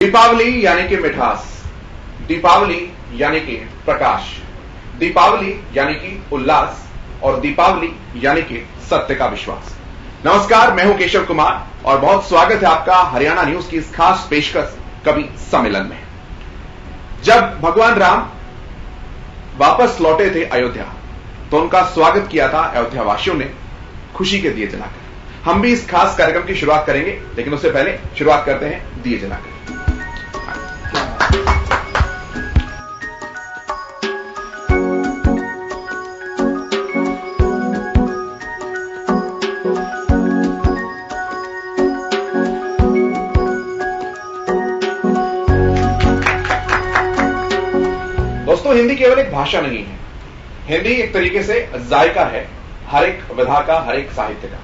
दीपावली यानी कि मिठास, दीपावली यानी कि प्रकाश, दीपावली यानी कि उल्लास और दीपावली यानी कि सत्य का विश्वास। नमस्कार, मैं हूं केशव कुमार और बहुत स्वागत है आपका हरियाणा न्यूज की इस खास पेशकश कवि सम्मेलन में। जब भगवान राम वापस लौटे थे अयोध्या तो उनका स्वागत किया था अयोध्या वासियों ने खुशी के दिए जलाकर। हम भी इस खास कार्यक्रम की शुरुआत करेंगे, लेकिन उससे पहले शुरुआत करते हैं दिए जलाकर। दोस्तों, हिंदी केवल एक भाषा नहीं है, हिंदी एक तरीके से जायका है हर एक विधा का, हर एक साहित्य का।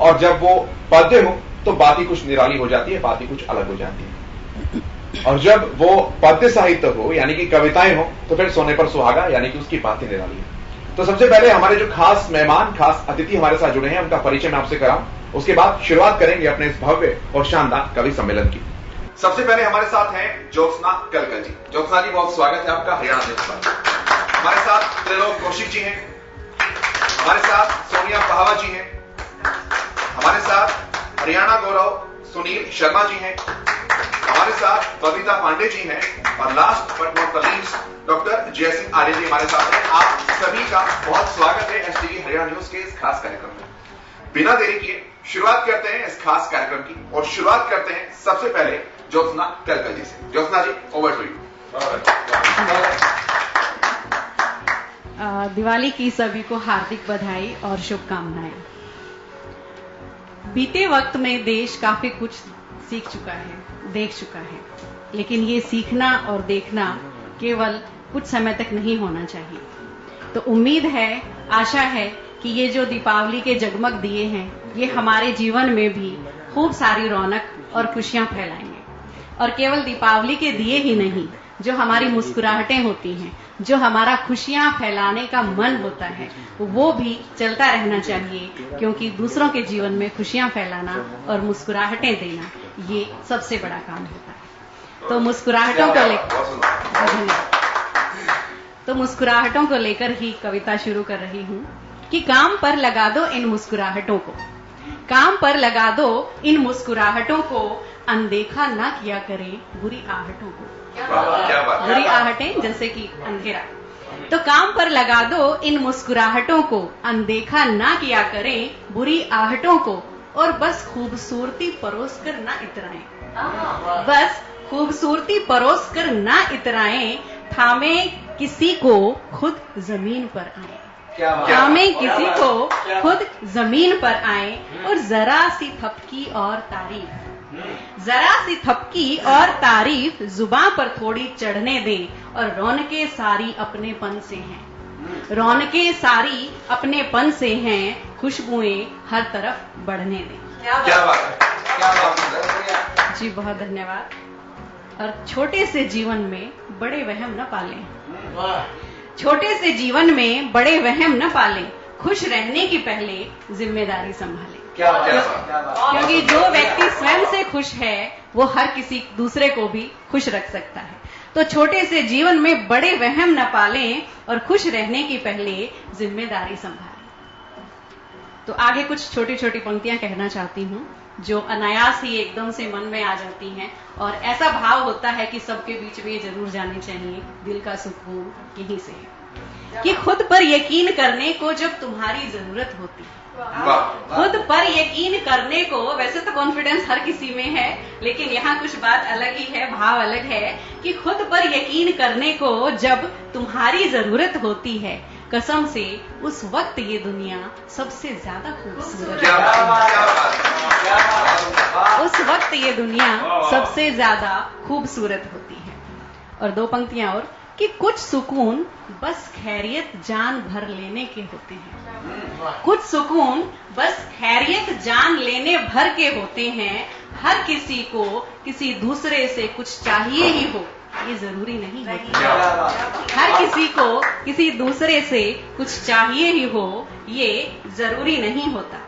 और जब वो पद्य हो तो बात ही कुछ निराली हो जाती है, बात ही कुछ अलग हो जाती है। और जब वो पद्य साहित्य हो यानी कि कविताएं हो तो फिर सोने पर सुहागा यानी कि उसकी बात ही निराली है। तो सबसे पहले हमारे जो खास मेहमान, खास अतिथि हमारे साथ जुड़े हैं, उनका परिचय मैं आपसे कराऊं, उसके बाद शुरुआत करेंगे अपने इस भव्य और शानदार कवि सम्मेलन की। सबसे पहले हमारे साथ हैं ज्योत्सना कलकल जी। ज्योत्सना जी, बहुत स्वागत है आपका हरियाणा न्यूज पर। हमारे साथ त्रिलोक कौशिक जी हैं, हमारे साथ सोनिया पहावा जी हैं, हमारे साथ हरियाणा गौरव सुनील शर्मा जी हैं, हमारे साथ बबीता पांडे जी हैं और last but not the least doctor जय सिंह आर्य जी हमारे साथ हैं। आप सभी का बहुत स्वागत है एसटीवी हरियाणा न्यूज के इस खास कार्यक्रम में। बिना देरी किए शुरुआत करते हैं इस खास कार्यक्रम की और शुरुआत करते हैं सबसे पहले ज्योत्सना कलकल जी से। ज्योत्सना जी, ओवर टू यू। दिवाली की सभी को हार्दिक बधाई और शुभकामनाएं। बीते वक्त में देश काफी कुछ सीख चुका है, देख चुका है, लेकिन ये सीखना और देखना केवल कुछ समय तक नहीं होना चाहिए। तो उम्मीद है, आशा है कि ये जो दीपावली के जगमग दिए हैं ये हमारे जीवन में भी खूब सारी रौनक और खुशियां फैलाएंगे। और केवल दीपावली के दिए ही नहीं, जो हमारी मुस्कुराहटें होती हैं, जो हमारा खुशियां फैलाने का मन होता है, वो भी चलता रहना चाहिए, क्योंकि दूसरों के जीवन में खुशियां फैलाना और मुस्कुराहटें देना ये सबसे बड़ा काम होता है। तो मुस्कुराहटों को लेकर ही कविता शुरू कर रही हूं कि काम पर लगा दो इन मुस्कुराहटों को, काम पर लगा दो इन मुस्कुराहटों को, अनदेखा ना किया करें बुरी आहटों को। बुरी आहटें जैसे कि अंधेरा। तो काम पर लगा दो इन मुस्कुराहटों को, अनदेखा ना किया करें बुरी आहटों को, और बस खूबसूरती परोस कर ना इतराएं, बस खूबसूरती परोस कर ना इतराएं, थामे किसी को खुद जमीन पर आए, थामे किसी को खुद जमीन पर आए, और जरा सी थपकी और तारीफ, जरा सी थपकी और तारीफ जुबां पर थोड़ी चढ़ने दें, और रौनकें सारी अपनेपन से हैं, रौनकें सारी अपनेपन से हैं, खुशबुएं हर तरफ बढ़ने दें। क्या बात है, क्या बात है जी, बहुत धन्यवाद। और छोटे से जीवन में बड़े वहम न पालें, छोटे से जीवन में बड़े वहम न पालें, खुश रहने की पहले जिम्मेदारी संभालें। क्योंकि जो व्यक्ति स्वयं से खुश है वो हर किसी दूसरे को भी खुश रख सकता है। तो छोटे से जीवन में बड़े वहम न पालें और खुश रहने की पहले जिम्मेदारी संभालें। तो आगे कुछ छोटी छोटी पंक्तियां कहना चाहती हूँ जो अनायास ही एकदम से मन में आ जाती हैं, और ऐसा भाव होता है कि सबके बीच में जरूर जानी चाहिए। दिल का सुकून यहीं से है कि खुद पर यकीन करने को जब तुम्हारी जरूरत होती है, खुद पर यकीन करने को, वैसे तो कॉन्फिडेंस हर किसी में है, लेकिन यहाँ कुछ बात अलग ही है, भाव अलग है कि खुद पर यकीन करने को जब तुम्हारी जरूरत होती है, कसम से उस वक्त ये दुनिया सबसे ज्यादा खूबसूरत है, उस वक्त ये दुनिया सबसे ज्यादा खूबसूरत होती है। और दो पंक्तियां और कि कुछ सुकून बस खैरियत जान भर लेने के होते हैं, कुछ सुकून बस खैरियत जान लेने भर के होते हैं, हर किसी को किसी दूसरे से कुछ चाहिए ही हो ये जरूरी नहीं होता, हर किसी को किसी दूसरे से कुछ चाहिए ही हो ये जरूरी नहीं होता।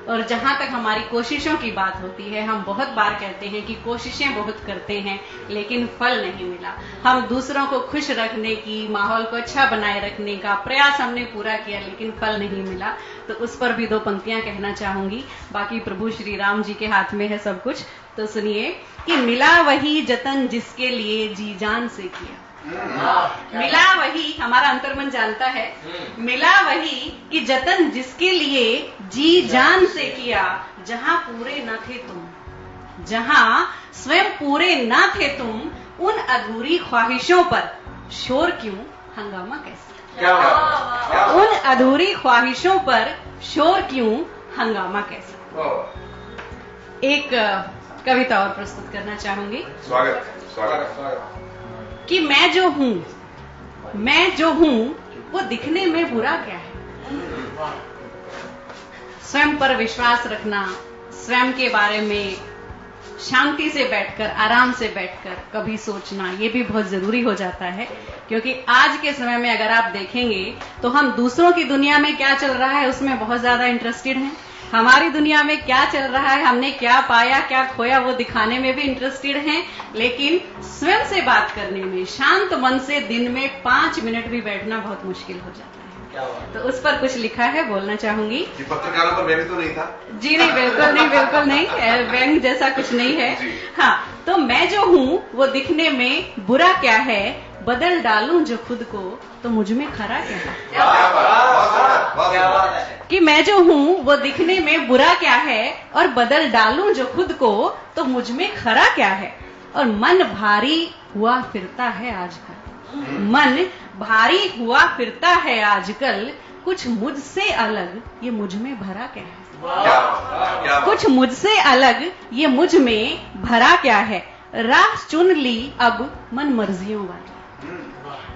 और जहां तक हमारी कोशिशों की बात होती है, हम बहुत बार कहते हैं कि कोशिशें बहुत करते हैं लेकिन फल नहीं मिला। हम दूसरों को खुश रखने की, माहौल को अच्छा बनाए रखने का प्रयास हमने पूरा किया लेकिन फल नहीं मिला। तो उस पर भी 2 पंक्तियां कहना चाहूंगी। बाकी प्रभु श्री राम जी के हाथ में है सब कुछ। तो सुनिए कि मिला वही जतन जिसके लिए जी जान से किया। मिला वही, हमारा अंतर्मन जानता है, मिला वही कि जतन जिसके लिए जी जान से किया। जहां पूरे न थे तुम, जहां स्वयं पूरे न थे तुम, उन अधूरी ख्वाहिशों पर शोर क्यों, हंगामा कैसे। उन अधूरी ख्वाहिशों पर शोर क्यों, हंगामा कैसे। एक कविता और प्रस्तुत करना चाहूंगी। स्वागत स्वागत। कि मैं जो हूं वो दिखने में बुरा क्या है। स्वयं पर विश्वास रखना, स्वयं के बारे में शांति से बैठकर, आराम से बैठकर कभी सोचना, ये भी बहुत जरूरी हो जाता है। क्योंकि आज के समय में अगर आप देखेंगे तो हम दूसरों की दुनिया में क्या चल रहा है उसमें बहुत ज्यादा इंटरेस्टेड हैं। हमारी दुनिया में क्या चल रहा है, हमने क्या पाया क्या खोया, वो दिखाने में भी इंटरेस्टेड हैं। लेकिन स्वयं से बात करने में, शांत मन से दिन में 5 मिनट भी बैठना बहुत मुश्किल हो जाता है। तो उस पर कुछ लिखा है, बोलना चाहूंगी। पत्रकारों पर व्यंग तो नहीं था? जी नहीं, बिल्कुल नहीं, व्यंग जैसा कुछ नहीं है। हाँ, तो मैं जो हूँ वो दिखने में बुरा क्या है, बदल डालूं जो खुद को तो मुझ में खरा क्या है। कि मैं जो हूँ वो दिखने में बुरा क्या है और बदल डालूं जो खुद को तो मुझ में खरा क्या है। और मन भारी हुआ फिरता है आजकल, मन भारी हुआ फिरता है आजकल, कुछ मुझसे अलग ये मुझ में भरा क्या है। कुछ मुझसे अलग ये मुझ में भरा क्या है। राह चुन ली अब मन मर्जियों वाली,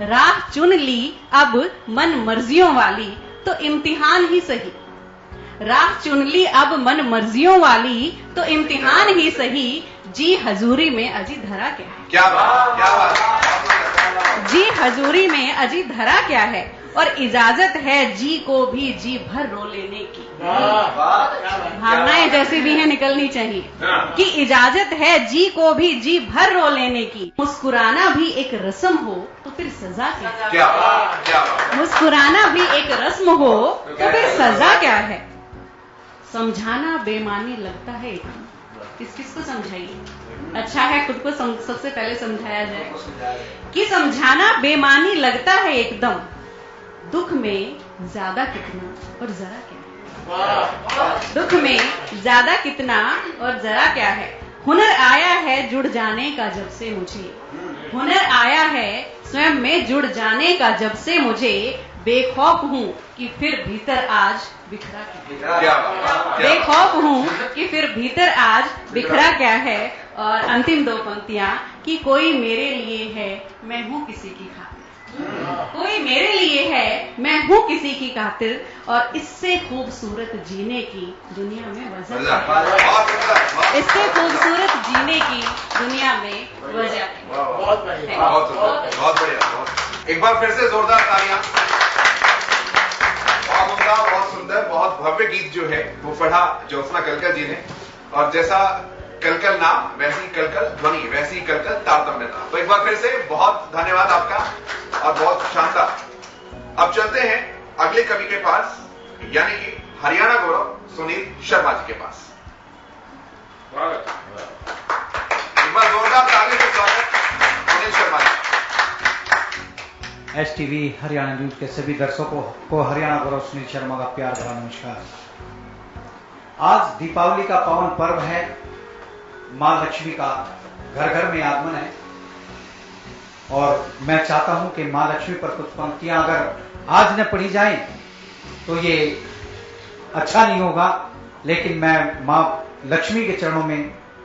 राह चुन ली अब मन मर्जियों वाली, तो इम्तिहान ही सही। राह चुन ली अब मन मर्जियों वाली, तो इम्तिहान ही सही। जी हजूरी में अजी धरा क्या है। क्या बात। जी हजूरी में अजी धरा क्या है। और इजाजत है जी को भी जी भर रो लेने की। भावनाएं जैसी भी हैं निकलनी चाहिए। कि इजाजत है जी को भी जी भर रो लेने की। मुस्कुराना भी एक रस्म हो तो फिर सजा क्या है। मुस्कुराना भी एक रस्म हो तो फिर सजा क्या है। समझाना बेमानी लगता है एकदम। किसको समझाइए, अच्छा है खुद को सबसे पहले समझाया जाए। कि समझाना बेमानी लगता है एकदम, दुख में ज्यादा कितना और जरा क्या है। दुख में ज्यादा कितना और जरा क्या है। हुनर आया है जुड़ जाने का जब से मुझे, हुनर आया है स्वयं में जुड़ जाने का जब से मुझे। बेखौफ हूँ कि फिर भीतर आज बिखरा क्या है। बेखौफ हूँ कि फिर भीतर आज बिखरा क्या है। और अंतिम 2 पंक्तियां कि कोई मेरे लिए है मैं हूँ किसी की खातिर। कोई मेरे लिए है मैं हूँ किसी की खातिर। और इससे खूबसूरत जीने की दुनिया में वजह, इससे खूबसूरत जीने की दुनिया में वजह। बहुत बढ़िया। एक बार फिर से जोरदार तालियां। बहुत उम्दा, बहुत सुंदर, बहुत भव्य गीत जो है वो पढ़ा ज्योत्सना कलकल जी ने। और जैसा कलकल नाम वैसी कलकल ध्वनि, वैसी कलकल तारतम्यता। तो एक बार फिर से बहुत धन्यवाद आपका और बहुत शानदार। अब चलते हैं अगले कवि के पास, यानी कि हरियाणा गौरव सुनील शर्मा जी के पास। एक बार जोरदार ताली से स्वागत सुनील शर्मा जी। STV हरियाणा न्यूज के सभी दर्शकों को हरियाणा गौरव सुनील शर्मा का प्यार भरा नमस्कार। आज दीपावली का पावन पर्व है, मां लक्ष्मी का घर घर में आगमन है। और मैं चाहता हूं कि मां लक्ष्मी पर कुछ पंक्तियां अगर आज न पढ़ी जाएं तो ये अच्छा नहीं होगा। लेकिन मैं मां लक्ष्मी के चरणों में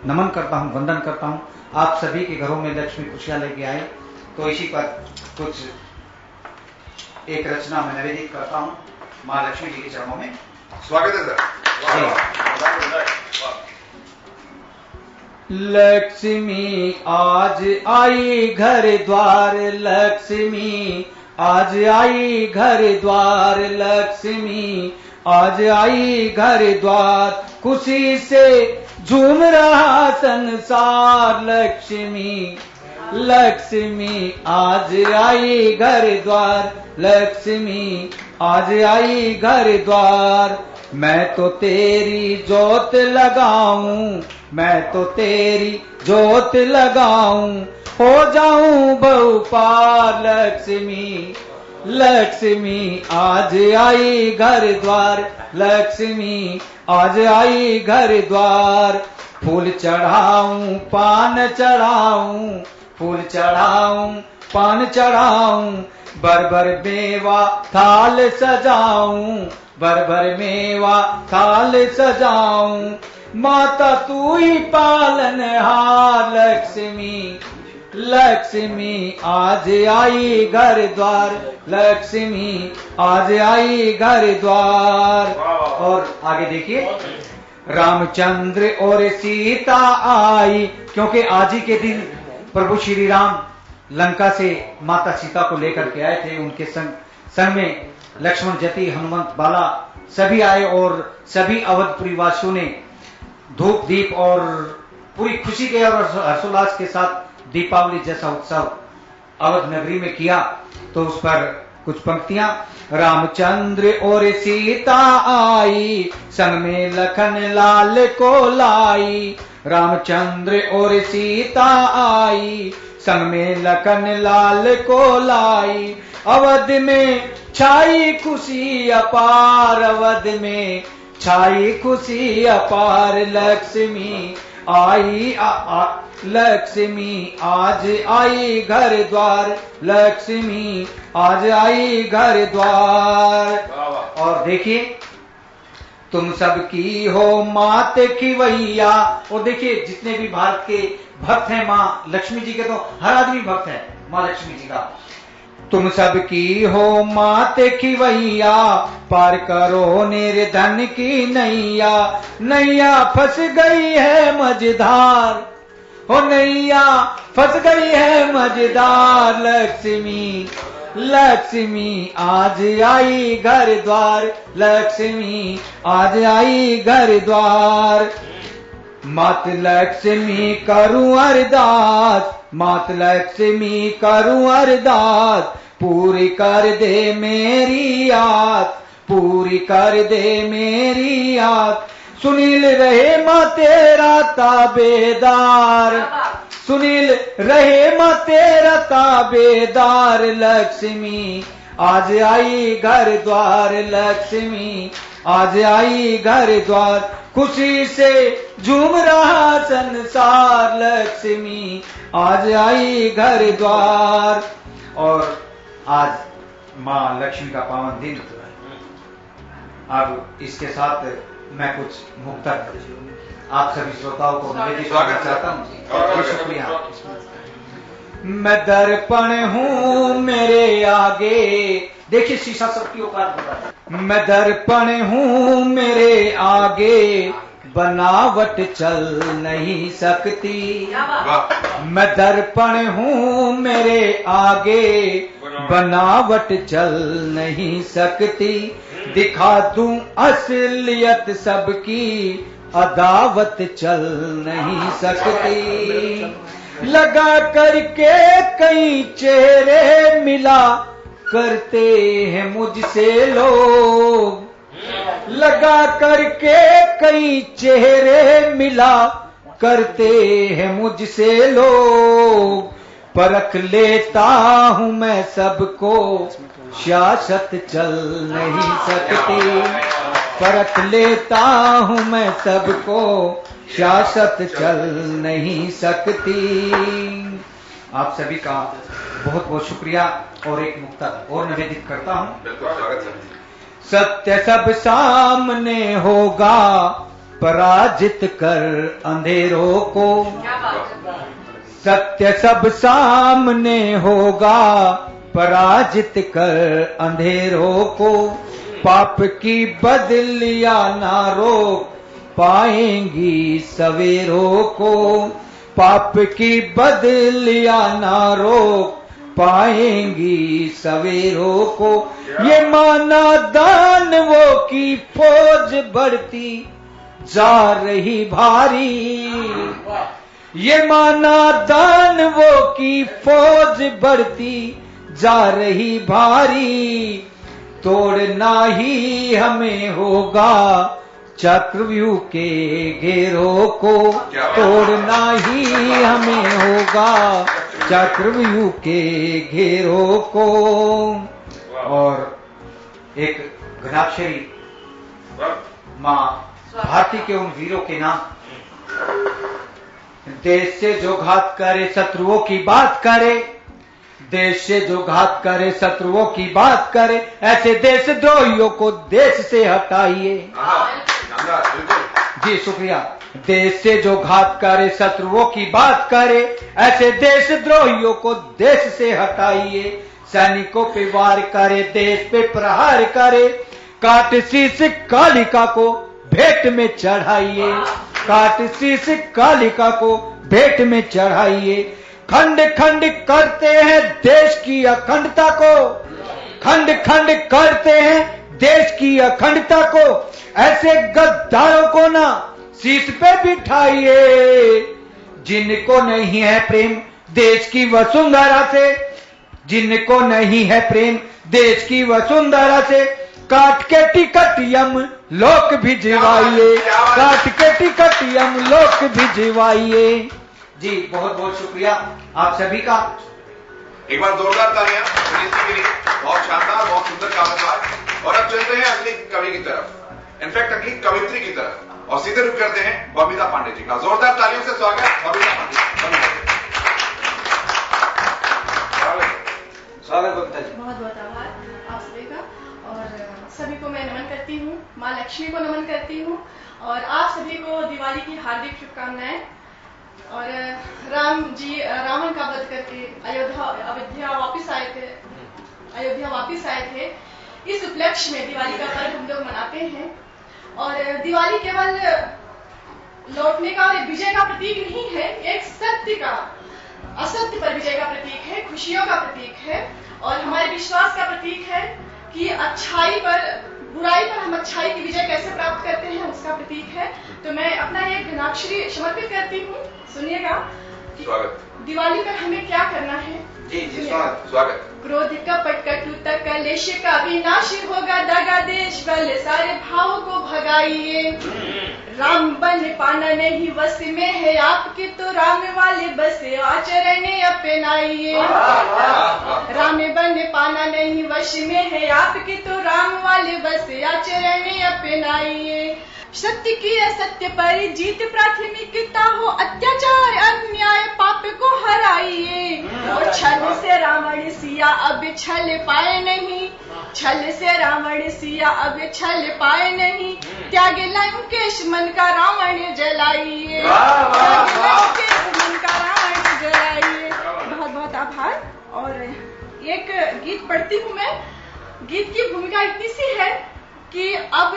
नमन करता हूं, वंदन करता हूं। आप सभी के घरों में लक्ष्मी खुशियां लेके आए, तो इसी पर कुछ एक रचना मैं निवेदित करता हूं मां लक्ष्मी जी के चरणों में। स्वागत है सर। लक्ष्मी आज आई घर द्वार, लक्ष्मी आज आई घर द्वार, लक्ष्मी आज आई घर द्वार, खुशी से झूम रहा संसार। लक्ष्मी लक्ष्मी आज आई घर द्वार, लक्ष्मी आज आई घर द्वार। मैं तो तेरी जोत लगाऊं, मैं तो तेरी जोत लगाऊं, हो जाऊं बहुपार। लक्ष्मी लक्ष्मी आज आई घर द्वार, लक्ष्मी आज आई घर द्वार। फूल चढ़ाऊं पान चढ़ाऊं, फूल चढ़ाऊं पान चढ़ाऊं, भर भर मेवा थाल सजाऊं, भर भर मेवा थाल सजाऊं। माता तू ही पालनहार। लक्ष्मी लक्ष्मी आज आई घर द्वार, लक्ष्मी आज आई घर द्वार। और आगे देखिए, रामचंद्र और सीता आई, क्योंकि आज ही के दिन प्रभु श्री राम लंका से माता सीता को लेकर के आए थे। उनके संग में लक्ष्मण, जति, हनुमंत, बाला सभी आए और सभी अवधपुरी वासियों ने धूप दीप और पूरी खुशी के और हर्षोल्लास के साथ दीपावली जैसा उत्सव अवध नगरी में किया। तो उस पर कुछ पंक्तियां। रामचंद्र और सीता आई, संग में लखन लाल को लाई। रामचंद्र और सीता आई, संग में लखन लाल को लाई। अवध में छाई खुशी अपार, अवध में छाई खुशी अपार। लक्ष्मी आई लक्ष्मी आज आई घर द्वार, लक्ष्मी आज आई घर द्वार। और देखिए, तुम सबकी हो मात की वैया। और देखिए, जितने भी भारत के भक्त हैं माँ लक्ष्मी जी के, तो हर आदमी भक्त है माँ लक्ष्मी जी का। तुम सबकी हो मात की वैया, पार करो निर्धन की नैया। नैया फंस गई है मझधार, हो नैया फंस गई है मझधार। लक्ष्मी लक्ष्मी आज आई घर द्वार, लक्ष्मी आज आई घर द्वार। मात लक्ष्मी करूं अरदास, मात लक्ष्मी करूं अरदास। पूरी कर दे मेरी आस, पूरी कर दे मेरी आस। सुनील रहे माँ तेरा ताबेदार, सुनील रहे माँ तेरा ताबेदार। लक्ष्मी आज आई घर द्वार, लक्ष्मी आज आई घर द्वार। खुशी से झूम रहा संसार, लक्ष्मी आज आई घर द्वार। और आज माँ लक्ष्मी का पावन दिन। अब इसके साथ मैं कुछ मुक्तक आप सभी श्रोताओं को निवेदित करना चाहता हूँ। शुक्रिया। मैं दर्पण हूँ मेरे आगे, देखिए शीशा सबकी औकात बताता है। मैं दर्पण हूँ मेरे आगे, बनावट चल नहीं सकती। मैं दर्पण हूँ मेरे आगे, बनावट चल नहीं सकती। दिखा दूं असलियत सबकी, अदावत चल नहीं सकती। लगा करके कई चेहरे मिला करते हैं मुझसे लोग, लगा करके कई चेहरे मिला करते हैं मुझसे लोग। परख लेता हूं मैं सबको, सियासत चल नहीं सकती। परख लेता हूं मैं सबको, सियासत चल नहीं सकती। आप सभी का बहुत बहुत शुक्रिया। और एक मुक्तक और निवेदित करता हूं। सत्य सब सामने होगा, पराजित कर अंधेरों को। सत्य सब सामने होगा, पराजित कर अंधेरों को। पाप की बदलियां ना रोक पाएंगी सवेरों को। पाप की बदलियां ना रोक पाएंगी सवेरों को। ये माना दानवों की फौज बढ़ती जा रही भारी, ये माना दानवों की फौज बढ़ती जा रही भारी, तोड़ना ही हमें होगा चक्रव्यूह के घेरों को, तोड़ना ही हमें होगा चक्रव्यूह के घेरों को। और एक घनाक्षरी मां भारती के उन वीरों के नाम, देश से जो घात करे शत्रुओं की बात करे, देश से जो घात करे शत्रुओं की बात करे, ऐसे देशद्रोहियों को देश से हटाइए। जी शुक्रिया। देश से जो घात करे शत्रुओं की बात करे, ऐसे देशद्रोहियों को देश से हटाइए। सैनिकों पे वार करे, देश पे प्रहार करे, काट शीश कालिका को भेंट में चढ़ाइए, काट शीश कालिका को भेंट में चढ़ाइए। खंड खंड करते हैं देश की अखंडता को, खंड खंड करते हैं देश की अखंडता को, ऐसे गद्दारों को ना शीश पे बिठाइए। जिनको नहीं है प्रेम देश की वसुंधरा से, जिनको नहीं है प्रेम देश की वसुंधरा से, काट के टिकट यम लोक भिजवाइए, काट के टिकट यम लोक भिजवाइए। जी बहुत बहुत शुक्रिया आप सभी का। एक बार जोरदार तालियां सुनील जी के लिए, बहुत शानदार, बहुत सुंदर कामकाज। और अब चलते हैं अगली कवि की तरफ, इनफैक्ट अगली कवित्री की तरफ, और सीधे रुख करते हैं बबीता पांडे जी का। जोरदार तालियों से स्वागत बबीता पांडे। स्वागत बबीता जी। बहुत बहुत आभार आप सभी का, और सभी को मैं नमन करती हूँ, माँ लक्ष्मी को नमन करती हूँ, और आप सभी को दिवाली की हार्दिक शुभकामनाएं। और रावण का वध करके अयोध्या वापिस आए थे। इस उपलक्ष्य में दिवाली का पर्व हम लोग मनाते हैं। और दिवाली केवल लौटने का और एक विजय का प्रतीक नहीं है, एक सत्य का असत्य पर विजय का प्रतीक है, खुशियों का प्रतीक है, और हमारे विश्वास का प्रतीक है कि अच्छाई पर बुराई पर हम अच्छाई की विजय कैसे प्राप्त करते हैं, उसका प्रतीक है। तो मैं अपना एक घनाक्षरी समर्पित करती हूँ, सुनिएगा कि दिवाली पर हमें क्या करना है। जी जी स्वागत। क्रोध कपट कटुता कलेश का विनाश होगा, दगा देश वाले सारे भावों को भगाइए। राम बन पाना नहीं वश में है आपके, तो राम वाले बस आचरण अपनाइए। राम बन पाना नहीं वश में है आपके, तो राम वाले बस आचरण अपनाइए। सत्य की असत्य पर जीत प्राथमिकता हो, अत्याचार अन्याय पाप को हराइए। और छल से रावण सिया अब छल पाए नहीं, छल से रावण सिया अब छल पाए नहीं। त्याग लंकेश मन का रावण जलाइए, लंकेश मन का रावण जलाइए। बहुत बहुत आभार। और एक गीत पढ़ती हूँ मैं। गीत की भूमिका इतनी सी है कि अब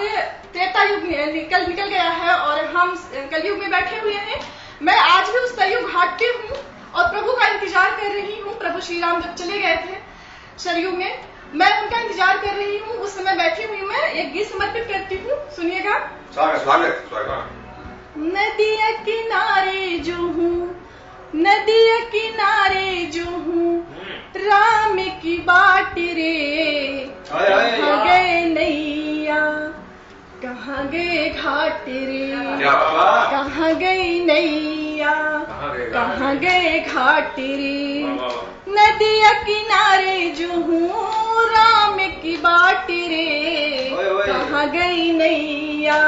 त्रेता युग निकल गया है और हम कलयुग में बैठे हुए हैं। मैं आज भी उस सरयू घाट पे हूँ और प्रभु का इंतजार कर रही हूँ। प्रभु श्री राम जब चले गए थे सरयू में, मैं उनका इंतजार कर रही हूँ। उस समय बैठी हुई मैं एक गीत समर्पित करती हूँ, सुनिएगा। स्वागत। नदिया किनारे जो हूँ, नदिया किनारे जो हूँ, राम की बाट रे। कहाँ गए नैया, कहाँ गए घाट रे, कहाँ गई नैया, कहाँ गए घाट रे। नदिया किनारे जो हूँ, राम की बाट रे। कहाँ गई नैया,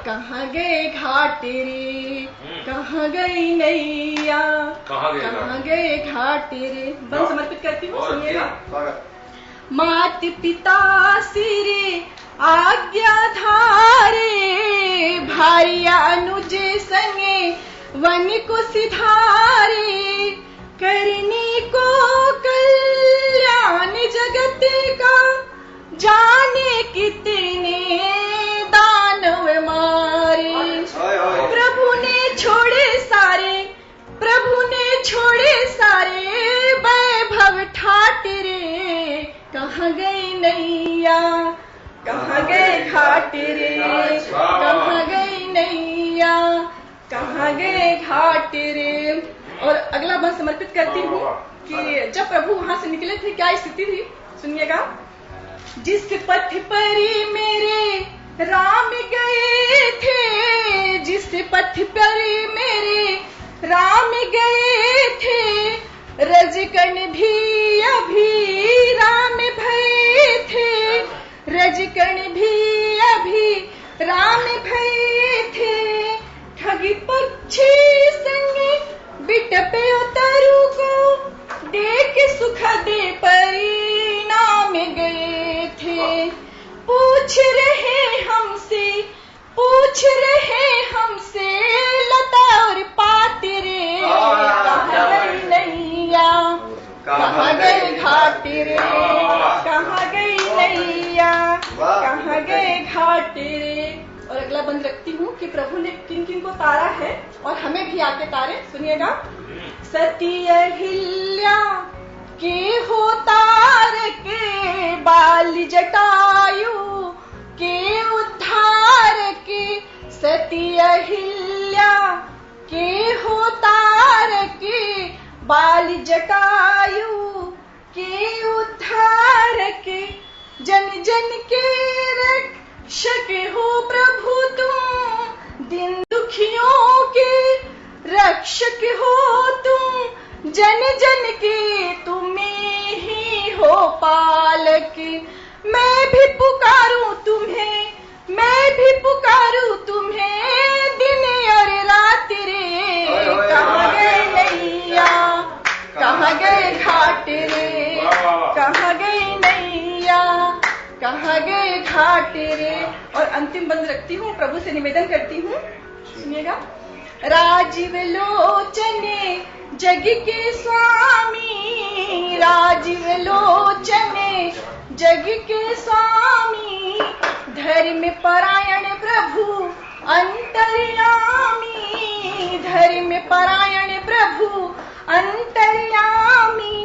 कहाँ गए घाट रे, कहाँ गई नैया, कहाँ गए घाट रे। बन समर्पित करती हूँ, सुनिएगा। मात पिता सिरे आज्ञा धारे, भाई अनुज संगे वन को सिधारे। करने को कल्याण जगत का, जाने कितने दानव मारे। प्रभु ने छोड़े सारे, प्रभु ने छोड़े सारे वैभव कहाँ गई नैया, कहाँ गए घाट रे, कहाँ गई नैया, कहाँ गए घाट रे। और अगला मैं समर्पित करती हूँ कि जब प्रभु वहां से निकले थे क्या स्थिति थी, सुनिएगा। जिस पथ पर मेरे राम गए थे, जिस पथ पर मेरे राम गए थे, रजकण भी अभी राम भये थे, रजकण भी अभी राम भये थे। ठगी पक्षी संगे बिटपे उतरु को, देख सुख दे परिणाम गए थे। पूछ रहे हमसे, पूछ रहे हमसे लता और पातिरे, कहाँ गई नैया, कहाँ गए घाट रे, कहाँ गई नैया, कहाँ गए घाट रे। और अगला बंद रखती हूँ कि प्रभु ने किन किन को तारा है और हमें भी आके तारे, सुनिएगा। सती अहिल्या के हो तार के, बाल जटायु के उद्धार के, सती अहिल्या के हो तार के, बाल जटायु के उद्धार के। जन जन के रक्षक हो प्रभु तुम, दिन दुखियों के रक्षक हो तुम, जन जन के तुम्हें ही हो पालक। मैं भी पुकारूं तुम्हें, मैं भी पुकारूं तुम्हें, दिन और रात रे, कहाँ गए नैया, कहाँ गए घाट रे, कहाँ गई नैया, कहाँ गए घाट रे। और अंतिम बंद रखती हूँ, प्रभु से निवेदन करती हूँ, सुनिएगा। राजीव लोचने जग के स्वामी, राजीव लोचने जग के स्वामी, धर्म परायण प्रभु अंतर्यामी, धर्म परायण प्रभु अंतर्यामी।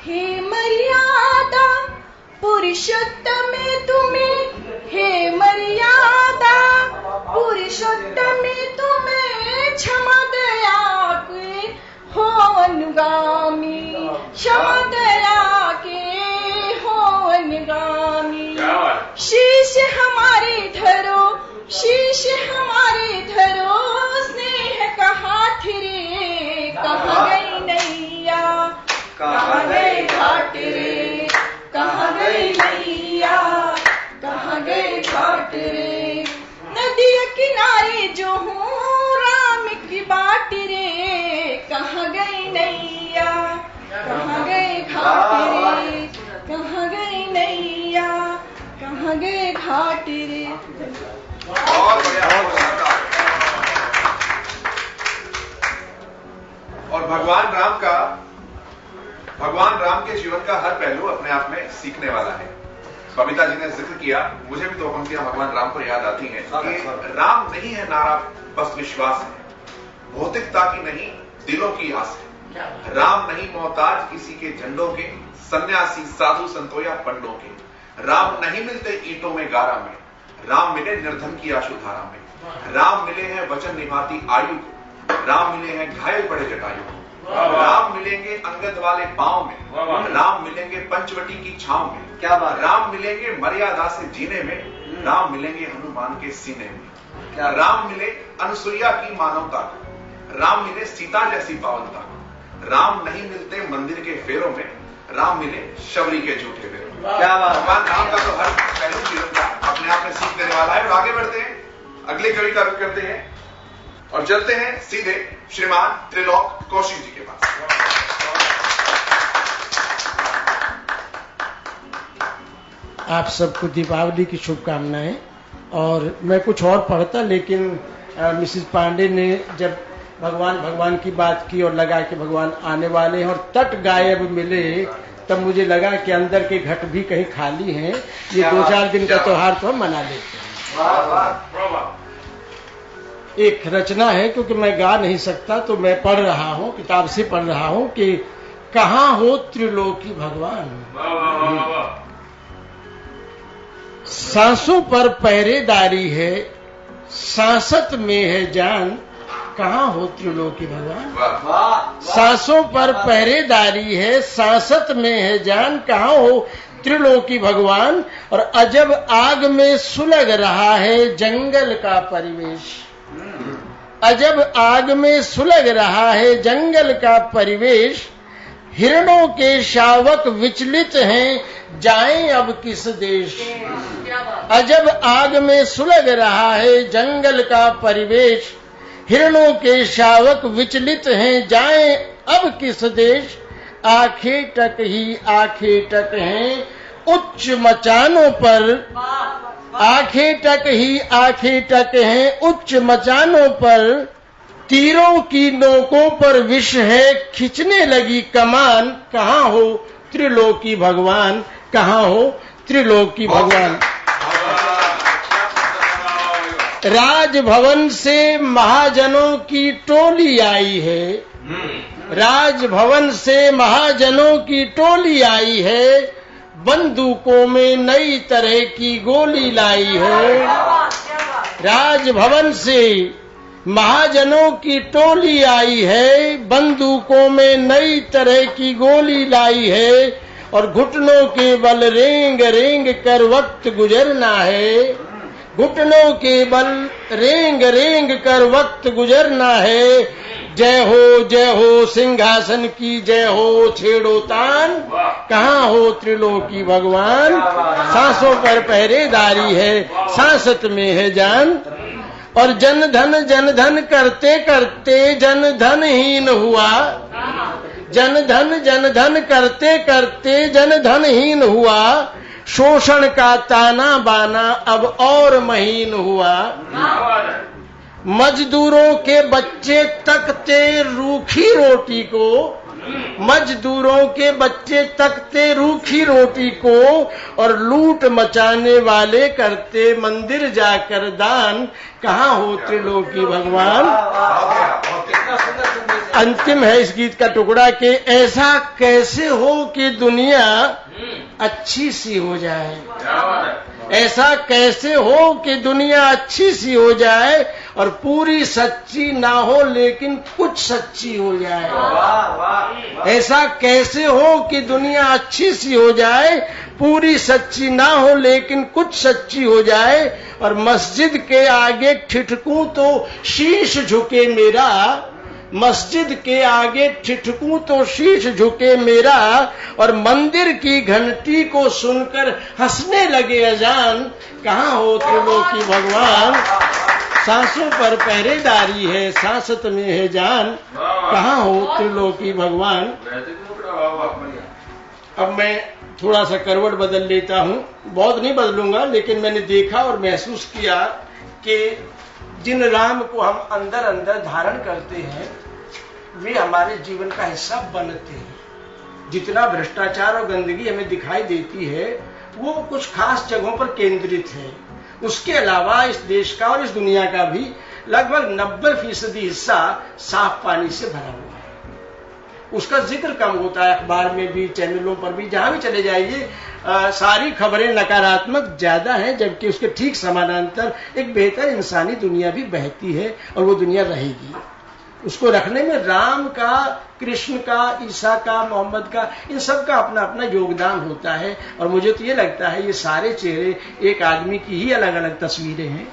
हे मर्यादा पुरुषोत्तम तुम्हें, हे मर्यादा पुरुषोत्तम तुम्हें, क्षमा दया के हो अनुगामी, क्षमा दया के हो अनुगामी। शीश हमारे धरो, शीश हमारे धरो, स्नेह का हाथ रे, कहाँ गई नैया, कहाँ गए घाट रे, कहाँ गई नैया, कहाँ गए घाट रे। नदी किनारे जो हूँ राम की बाट रे, कहाँ गई नैया, कहाँ गए घाट रे, कहाँ गई नैया, कहाँ गए घाट रे। बहुत बढ़िया। और भगवान राम के जीवन का हर पहलू अपने आप में सीखने वाला है। बबीता जी ने जिक्र किया, मुझे भी दो पंक्तियां भगवान राम पर याद आती हैं कि राम नहीं है नारा, बस विश्वास है, भौतिकता की नहीं दिलों की आस है। राम नहीं मोहताज किसी के झंडों के, सन्यासी साधु संतों या पंडों के। राम नहीं मिलते ईंटों में गारा में, राम मिले निर्धन की आशुधारा में। राम मिले हैं वचन निभाती आयु को, राम मिले हैं घायल पड़े जटायु को। राम मिलेंगे अंगद वाले पांव में, राम मिलेंगे पंचवटी की छांव में। क्या बात। राम मिलेंगे मर्यादा से जीने में, राम मिलेंगे हनुमान के सीने में। राम मिले अनुसुईया की मानवता को, राम मिले सीता जैसी पावनता को। राम नहीं मिलते मंदिर के फेरों में, राम मिले शबरी के झूठे फेरों। क्या बात। भगवान राम का तो हर पहलू जीवन का अपने आप में सीख देने वाला है। और आगे बढ़ते हैं, अगले कवि का रुख करते हैं और चलते हैं सीधे श्रीमान त्रिलोक कौशिक जी के पास। आप सबको दीपावली की शुभकामनाएं। और मैं कुछ और पढ़ता, लेकिन मिसेस पांडे ने जब भगवान की बात की और लगा कि भगवान आने वाले हैं और तट गायब मिले, तब मुझे लगा कि अंदर के घट भी कहीं खाली हैं। ये 2-4 दिन का त्योहार तो हम मना लेते हैं। एक रचना है, क्योंकि मैं गा नहीं सकता तो मैं पढ़ रहा हूँ, किताब से पढ़ रहा हूँ कि कहाँ हो त्रिलोकी भगवान। सांसों पर पहरेदारी है, सांसत में है जान, कहाँ हो त्रिलोकी भगवान। सांसों पर पहरेदारी है, सांसत में है जान, कहाँ हो त्रिलोकी भगवान। और अजब आग में सुलग रहा है जंगल का परिवेश, अजब आग में सुलग रहा है जंगल का परिवेश। हिरणों के शावक विचलित हैं, जाएं अब किस देश। अजब आग में सुलग रहा है जंगल का परिवेश, हिरणों के शावक विचलित हैं, जाएं अब किस देश। आंखें टक हैं उच्च मचानों पर, आंखें टक हैं उच्च मचानों पर। तीरों की नोकों पर विष है, खिंचने लगी कमान, कहाँ हो त्रिलोकी भगवान, कहाँ हो त्रिलोकी भगवान। राजभवन से महाजनों की टोली आई है, राजभवन से महाजनों की टोली आई है, बंदूकों में नई तरह की गोली लाई है। राजभवन से महाजनों की टोली आई है, बंदूकों में नई तरह की गोली लाई है। और घुटनों के बल रेंग रेंग कर वक्त गुजरना है, घुटनों के बल रेंग रेंग कर वक्त गुजरना है। जय हो सिंहासन की जय हो, छेड़ो तान, कहाँ हो त्रिलोकी भगवान। सांसों पर पहरेदारी है, सांसत में है जान। और जन धन करते करते जन धनहीन हुआ, जन धन करते करते जन धनहीन हुआ। शोषण का ताना बाना अब और महीन हुआ। मजदूरों के बच्चे तकते रूखी रोटी को, मजदूरों के बच्चे तकते रूखी रोटी को। और लूट मचाने वाले करते मंदिर जाकर दान, कहाँ हो त्रिलोकी भगवान। अंतिम है इस गीत का टुकड़ा कि ऐसा कैसे हो कि दुनिया अच्छी सी हो जाए, ऐसा कैसे हो कि दुनिया अच्छी सी हो जाए। और पूरी सच्ची ना हो लेकिन कुछ सच्ची हो जाए। ऐसा कैसे हो कि दुनिया अच्छी सी हो जाए, पूरी सच्ची ना हो लेकिन कुछ सच्ची हो जाए। और मस्जिद के आगे ठिठकूं तो शीश झुके मेरा, मस्जिद के आगे ठिठकूं तो शीश झुके मेरा। और मंदिर की घंटी को सुनकर हंसने लगे अजान, कहाँ हो त्रिलोकी भगवान। सांसों पर पहरेदारी है, सांसत में है जान, कहाँ हो त्रिलोकी भगवान। अब मैं थोड़ा सा करवट बदल लेता हूँ, बहुत नहीं बदलूंगा, लेकिन मैंने देखा और महसूस किया कि जिन राम को हम अंदर अंदर धारण करते हैं वे हमारे जीवन का हिस्सा बनते हैं। जितना भ्रष्टाचार और गंदगी हमें दिखाई देती है वो कुछ खास जगहों पर केंद्रित है। उसके अलावा इस देश का और इस दुनिया का भी लगभग 90% हिस्सा साफ पानी से भरा हुआ है। उसका जिक्र कम होता है, अखबार में भी, चैनलों पर भी, जहां भी चले जाइए सारी खबरें नकारात्मक ज्यादा हैं, जबकि उसके ठीक समानांतर एक बेहतर इंसानी दुनिया भी बहती है और वो दुनिया रहेगी। उसको रखने में राम का, कृष्ण का, ईसा का, मोहम्मद का, इन सब का अपना अपना योगदान होता है। और मुझे तो ये लगता है ये सारे चेहरे एक आदमी की ही अलग अलग तस्वीरें हैं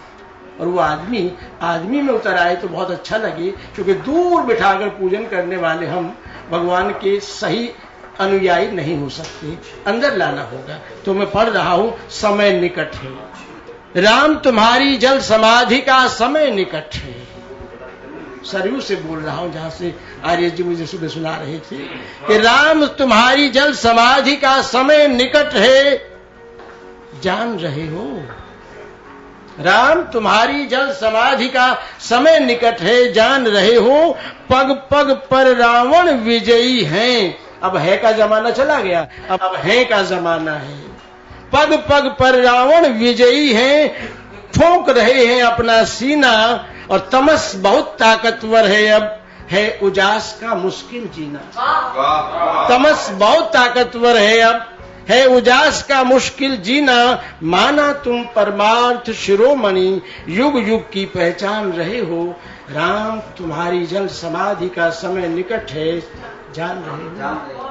और वो आदमी में उतर आए तो बहुत अच्छा लगे, क्योंकि दूर बिठाकर पूजन करने वाले हम भगवान के सही अनुयायी नहीं हो सकते, अंदर लाना होगा। तो मैं पढ़ रहा हूं, समय निकट है, राम तुम्हारी जल समाधि का समय निकट है। सरयू से बोल रहा हूं, जहां से आर्य जी मुझे सुबह सुना रहे थे कि राम तुम्हारी जल समाधि का समय निकट है, जान रहे हो। राम तुम्हारी जल समाधि का समय निकट है, जान रहे हो। पग पग पर रावण विजयी हैं। अब है का जमाना चला गया, अब है का जमाना है। पग पग पर रावण विजयी हैं, ठोक रहे हैं अपना सीना। और तमस बहुत ताकतवर है, अब है उजास का मुश्किल जीना। तमस बहुत ताकतवर है, अब है उजास का मुश्किल जीना, माना तुम परमार्थ शिरोमणि, युग युग की पहचान रहे हो। राम तुम्हारी जल समाधि का समय निकट है, जान रहे हो।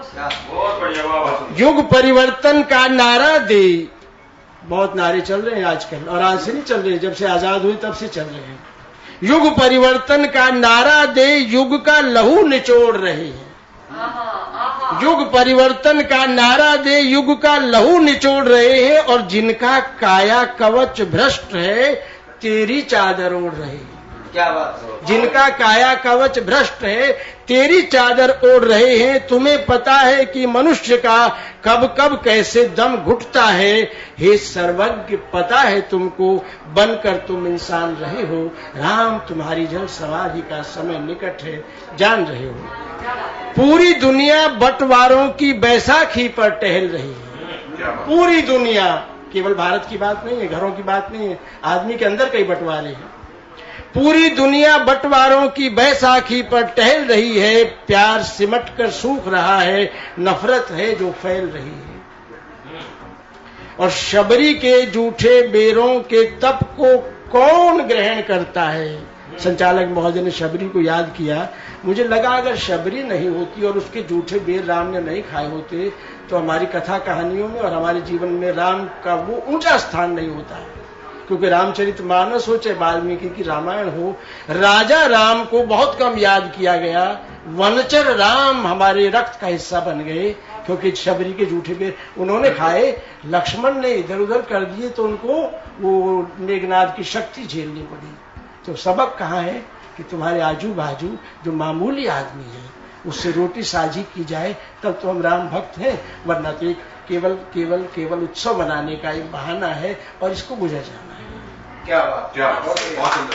युग परिवर्तन का नारा दे, बहुत नारे चल रहे हैं आजकल, और आज से नहीं चल रहे, जब से आजाद हुए तब से चल रहे हैं। युग परिवर्तन का नारा दे, युग का लहू निचोड़ रहे हैं। युग परिवर्तन का नारा दे, युग का लहू निचोड़ रहे हैं, और जिनका काया कवच भ्रष्ट है, तेरी चादर ओढ़ रहे हैं। क्या बात है। जिनका काया कवच भ्रष्ट है, तेरी चादर ओढ़ रहे हैं। तुम्हें पता है कि मनुष्य का कब कब कैसे दम घुटता है, हे सर्वज्ञ पता है तुमको, बनकर तुम इंसान रहे हो। राम तुम्हारी जल समाधि का समय निकट है, जान रहे हो। पूरी दुनिया बंटवारों की बैसाखी पर टहल रही है। पूरी दुनिया, केवल भारत की बात नहीं है, घरों की बात नहीं है, आदमी के अंदर कई बंटवारे हैं। पूरी दुनिया बंटवारों की बैसाखी पर टहल रही है, प्यार सिमट कर सूख रहा है, नफरत है जो फैल रही है। और शबरी के जूठे बेरों के तप को कौन ग्रहण करता है। संचालक महोदय ने शबरी को याद किया, मुझे लगा अगर शबरी नहीं होती और उसके जूठे बेर राम ने नहीं खाए होते तो हमारी कथा कहानियों में और हमारे जीवन में राम का वो ऊंचा स्थान नहीं होता है। क्योंकि रामचरितमानस हो चाहे वाल्मीकि की रामायण हो, राजा राम को बहुत कम याद किया गया। वनचर राम हमारे रक्त का हिस्सा बन गए, क्योंकि शबरी के जूठे बेर उन्होंने खाए, लक्ष्मण ने इधर उधर कर दिए तो उनको वो मेघनाद की शक्ति झेलनी पड़ी। तो सबक कहाँ है कि तुम्हारे आजू बाजू जो मामूली आदमी है उससे रोटी साझी की जाए, तब तो हम राम भक्त हैं, वरना तो एक केवल उत्सव मनाने का एक बहाना है और इसको गुजर जाना है। क्या बात।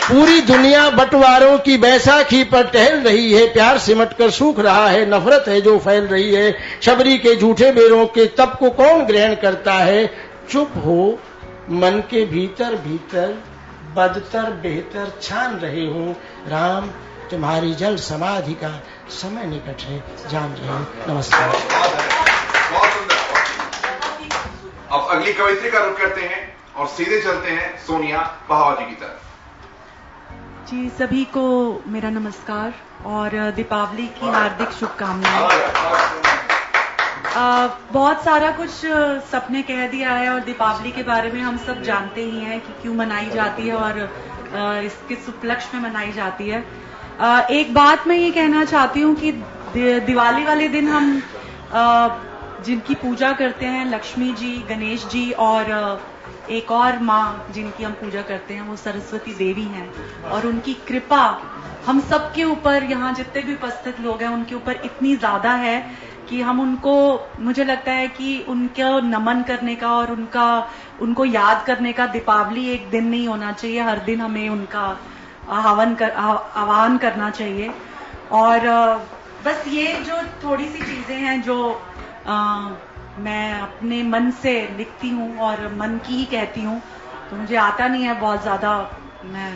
पूरी दुनिया बंटवारों की बैसाखी पर टहल रही है, प्यार सिमट कर सूख रहा है, नफरत है जो फैल रही है। शबरी के झूठे बेरों के तप को कौन ग्रहण करता है। चुप हो मन के भीतर भीतर, बदतर बेहतर छान रहे हो। राम तुम्हारी जल समाधि का समय निकट है, जान रहे हो। नमस्कार। बहुत सुंदर। अब अगली कवित्री का रुख करते हैं और सीधे चलते हैं सोनिया बहावती की तरफ। जी, सभी को मेरा नमस्कार और दीपावली की हार्दिक शुभकामनाएं। बहुत सारा कुछ सबने कह दिया है और दीपावली के बारे में हम सब जानते ही हैं कि क्यों मनाई जाती है और किस उपलक्ष्य में मनाई जाती है। एक बात मैं ये कहना चाहती हूँ कि दिवाली वाले दिन हम जिनकी पूजा करते हैं, लक्ष्मी जी, गणेश जी, और एक और माँ जिनकी हम पूजा करते हैं वो सरस्वती देवी हैं, और उनकी कृपा हम सब के ऊपर, यहाँ जितने भी उपस्थित लोग हैं उनके ऊपर इतनी ज्यादा है कि हम उनको, मुझे लगता है कि उनको नमन करने का और उनको याद करने का दीपावली एक दिन नहीं होना चाहिए, हर दिन हमें उनका आह्वान करना चाहिए। और बस ये जो थोड़ी सी चीजें हैं जो मैं अपने मन से लिखती हूँ और मन की ही कहती हूँ, तो मुझे आता नहीं है बहुत ज्यादा, मैं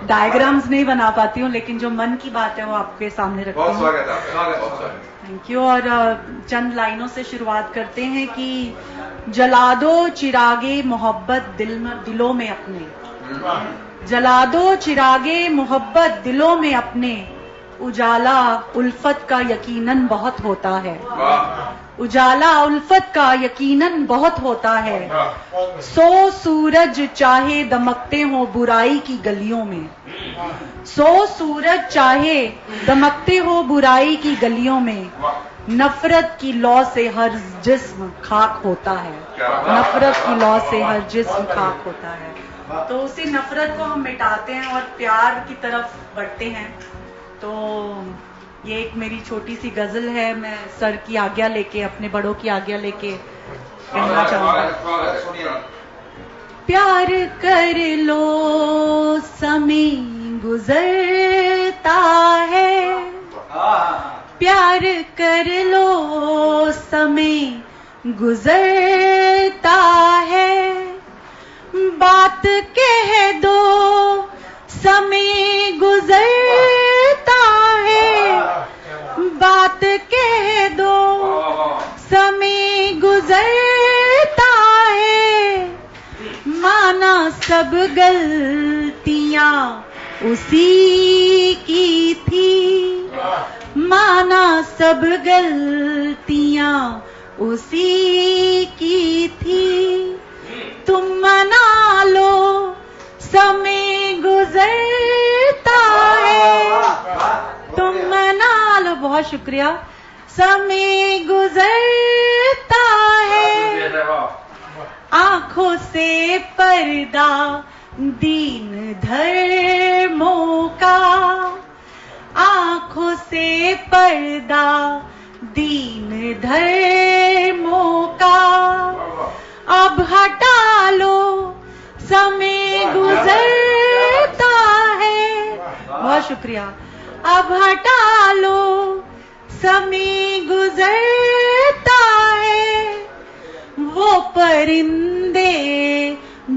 डायग्राम्स नहीं बना पाती हूँ, लेकिन जो मन की बात है वो आपके सामने रखती हूँ। बहुत स्वागत है आपका। Thank you. और चंद लाइनों से शुरुआत करते हैं कि जला दो चिरागे मोहब्बत दिलों में अपने, जला दो चिरागे मोहब्बत दिलों में अपने, उजाला उल्फत का यकीनन बहुत होता है, उजाला उल्फत का यकीनन बहुत होता है। 100 सूरज चाहे दमकते हो बुराई की गलियों में, 100 सूरज चाहे दमकते हो बुराई की गलियों में, नफरत की लौ से हर जिस्म खाक होता है, नफरत की लौ से हर जिस्म खाक होता है। तो उसी नफरत को हम मिटाते हैं और प्यार की तरफ बढ़ते हैं। तो ये एक मेरी छोटी सी गजल है, मैं सर की आज्ञा लेके, अपने बड़ों की आज्ञा लेके कहना चाहूंगा। प्यार कर लो समय गुजरता है, प्यार कर लो समय गुजरता है, बात कह दो समय गुजरता है, बात कह दो समय गुजर सब गलतियां उसी की थी, माना सब गलतियां उसी की थी। तुम मना लो समय गुजरता है, तुम मना लो, बहुत शुक्रिया, समय गुजरता है। आंखों से पर्दा दीन धर्मों का, आंखों से पर्दा दीन धर्मों का, अब हटा लो समय गुजरता है। बहुत शुक्रिया। अब हटा लो समय गुजरता है। वो परिंदे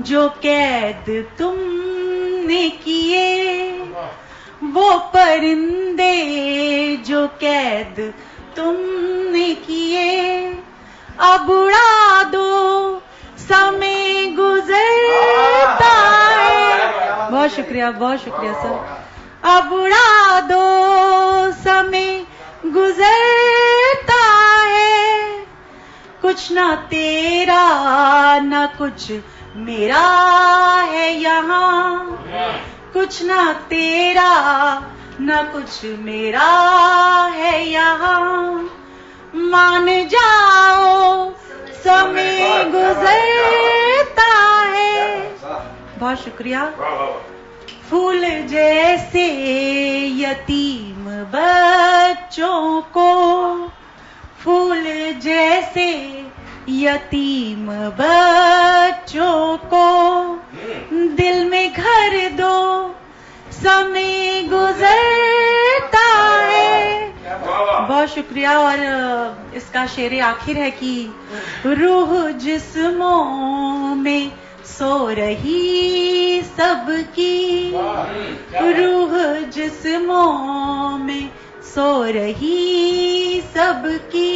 जो कैद तुमने किए, वो परिंदे जो कैद तुमने किए, अब उड़ा दो समय गुजरता है। बहुत शुक्रिया सर। अब उड़ा दो समय गुजरता है। कुछ ना तेरा ना कुछ मेरा है यहाँ, कुछ ना तेरा ना कुछ मेरा है यहाँ। मान जाओ समय गुजरता है। बहुत शुक्रिया। फूल जैसे यतीम बच्चों को, फूल जैसे यतीम बच्चों को दिल में घर दो समय गुजरता है। बहुत शुक्रिया। और इसका शेर आखिर है कि रूह जिस्मों में सो रही सबकी, रूह जिस्मों में सो रही सबकी,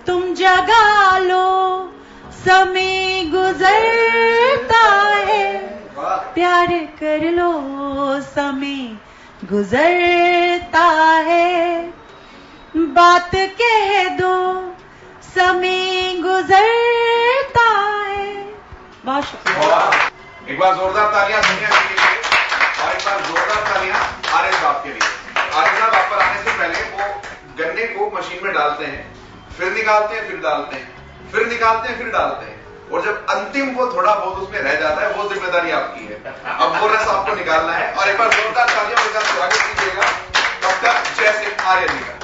तुम जगा लो समय गुजरता है। प्यार कर लो समय गुजरता है। बात कह दो समय गुजरता है। बहुत शुक्रिया। एक बार जोरदार तालियां संज्ञा के लिए और एक बार जोरदार तालियां आर्य साहब के लिए। आर्य साहब आप पर आने से पहले वो गन्ने को मशीन में डालते हैं, फिर निकालते हैं, फिर डालते हैं, फिर निकालते हैं, फिर डालते हैं, और जब अंतिम वो थोड़ा बहुत उसमें रह जाता है वो जिम्मेदारी आपकी है। अब वो रस आपको निकालना है। और एक बार जोरदार तालियां के साथ स्वागत कीजिएगा डॉक्टर जयसिंह आर्य जी का।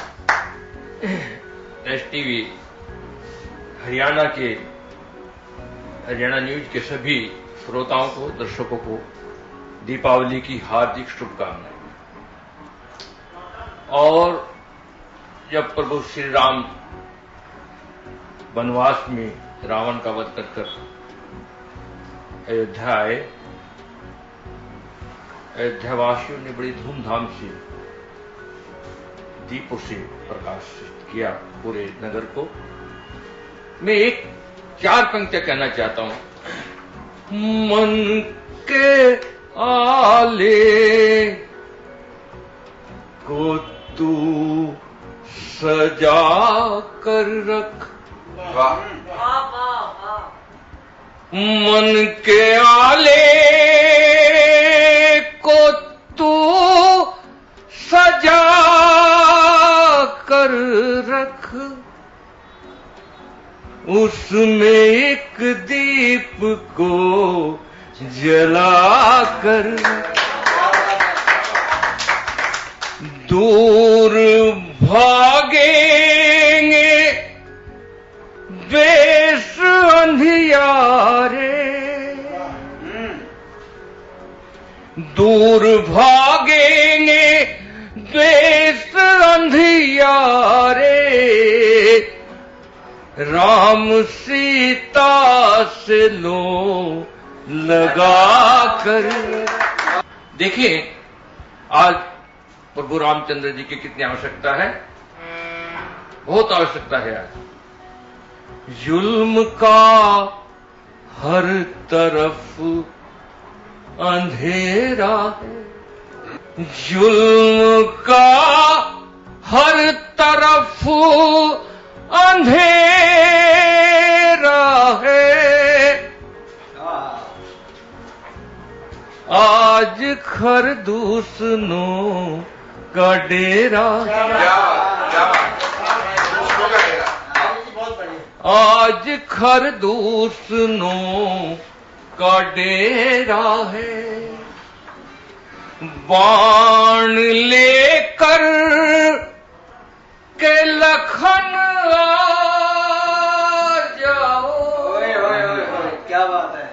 एस टीवी हरियाणा के हरियाणा न्यूज के सभी श्रोताओं को, दर्शकों को दीपावली की हार्दिक शुभकामनाएं। और जब प्रभु श्री राम वनवास में रावण का वध कर अयोध्या आए, अयोध्यावासियों ने बड़ी धूमधाम से दीपों से प्रकाशित किया पूरे नगर को। मैं एक 4 पंक्तियां कहना चाहता हूं। मन के आले को तू सजा कर रख, मन के आले को तू सजा कर रख, उसमें एक दीप को जला कर, दूर भागेंगे द्वेष अंधियारे, दूर भागेंगे द्वेष अंधियारे, राम सीता से लो लगा कर। देखिए आज प्रभु रामचंद्र जी की कितनी आवश्यकता है, बहुत आवश्यकता है आज। जुल्म का हर तरफ अंधेरा है, जुल्म का हर तरफ अंधेरा है। आज खरदूसनों का डेरा, आज खरदूसनों का डेरा है। बाण लेकर के लखन आ जाओ, क्या बात है।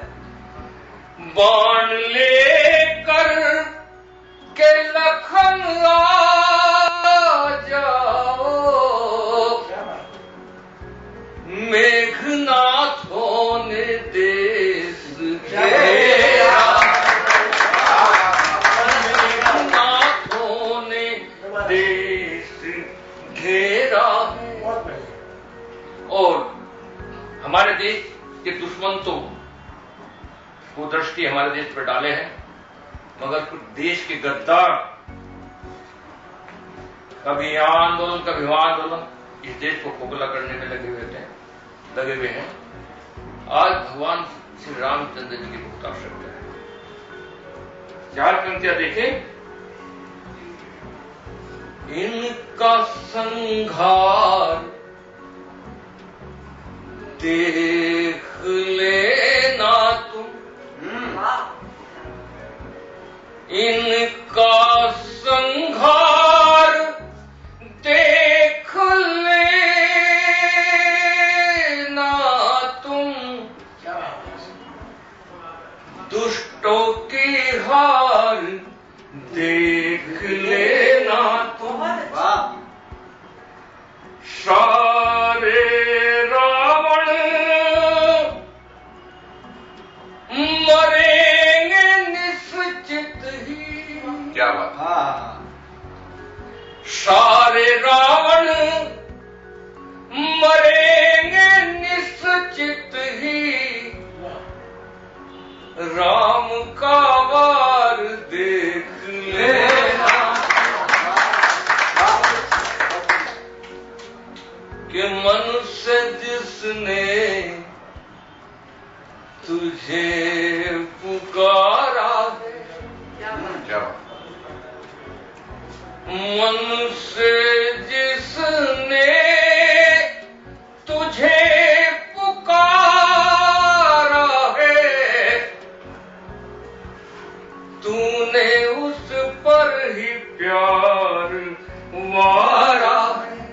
बाण लेकर के लखन आ जाओ, मेघनाथों ने देश घेरा, मेघनाथों ने देश घेरा। और हमारे देश के दुश्मन तो वो दृष्टि हमारे देश पर डाले हैं, मगर कुछ देश के गद्दार कभी यहाँ आंदोलन कभी वहां आंदोलन इस देश को खोखला करने में लगे हुए हैं। आज भगवान श्री रामचंद्र जी की बहुत आवश्यकता है। 4 पंक्तियां देखें। इनका संघार देख लेना तुम, इनका संघार देख लेना तुम, दुष्टों की हार देख लेना तुम। सारे रावण मरेंगे निश्चित ही, क्या बात। सारे रावण मरेंगे निश्चित ही, राम का वार देख लेना कि मनुष्य जिसने तुझे पुकारा है, मनुष्य जिसने तुझे पुकारा है, तूने उस पर ही प्यार वारा है,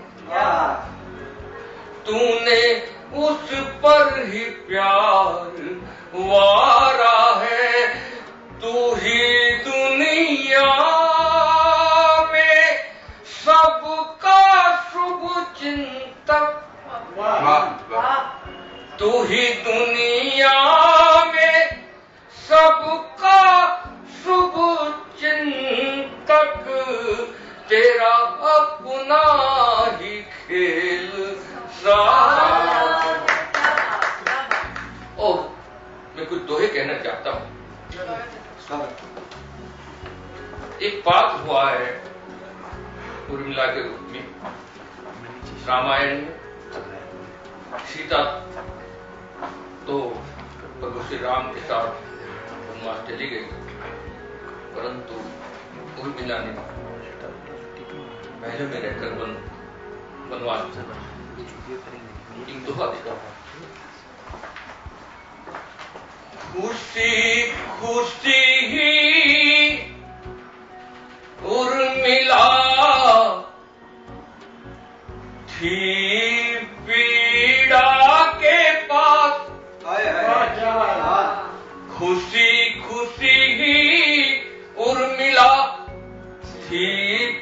तूने उस पर ही प्यार वारा है। तू ही दुनिया में सबका शुभ चिंतक, तू ही दुनिया में सबका शुभ चिंतक, तेरा अपना ही खेल सारा। और मैं कुछ दोहे कहना चाहता हूं। एक पात्र हुआ है उर्मिला के रूप में रामायण में। सीता तो प्रभु श्री राम के साथ वनवास चली गई, परंतु उर्मिला ने महल में रहकर वनवास एक दोहा देखा। खुशी खुशी ही उर्मिला थी पीड़ा के पास, खुशी खुशी ही उर्मिला थी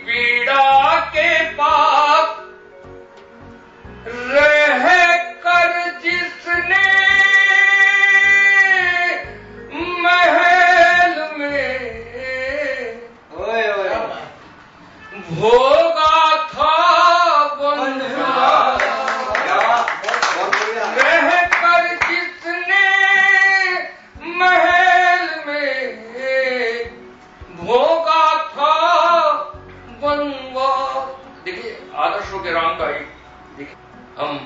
पीड़ा के पास, रह कर जिसने महल में भोगा था बंधुआ, रह कर जिसने महल में हम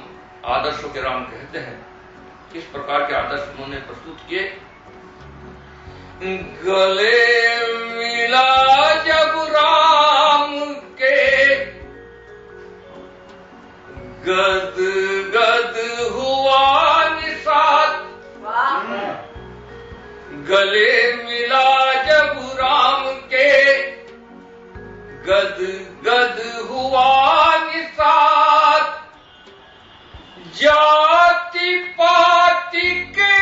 आदर्शों के राम कहते हैं। किस प्रकार के आदर्श उन्होंने प्रस्तुत किए। गले मिला जब राम के गद गद हुआ निषाद। गले मिला जब राम के गद गद हुआ निषाद। जाति पाति के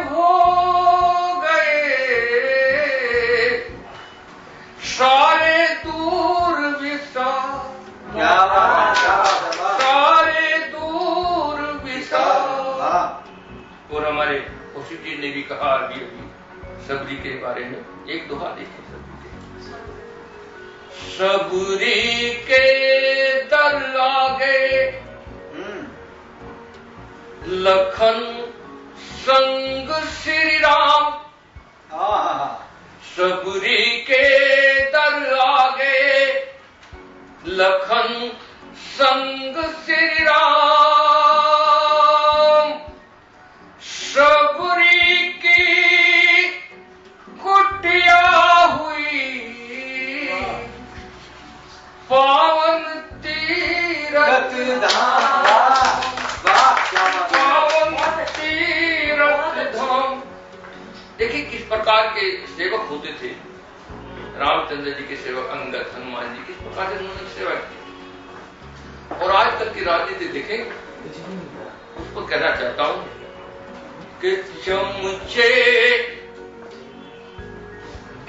हो गए सारे दूर विसार। सारे दूर विसार। और हमारे कौशिक जी ने भी कहा अभी सबरी के बारे में एक दोहा देखें। सबरी के दर आगे लखन संग श्री राम। सबरी के दर आगे लखन संग श्री राम। सबरी की कुटिया हुई पावन तीरथ धाम। पावन तीरथ धाम। देखिए किस प्रकार के सेवक होते थे रामचंद्र जी के सेवक अंगद, हनुमान जी, किस प्रकार से उन्होंने सेवा की। और आजकल की राजनीति देखें, उसको कहना चाहता हूं कि चमचे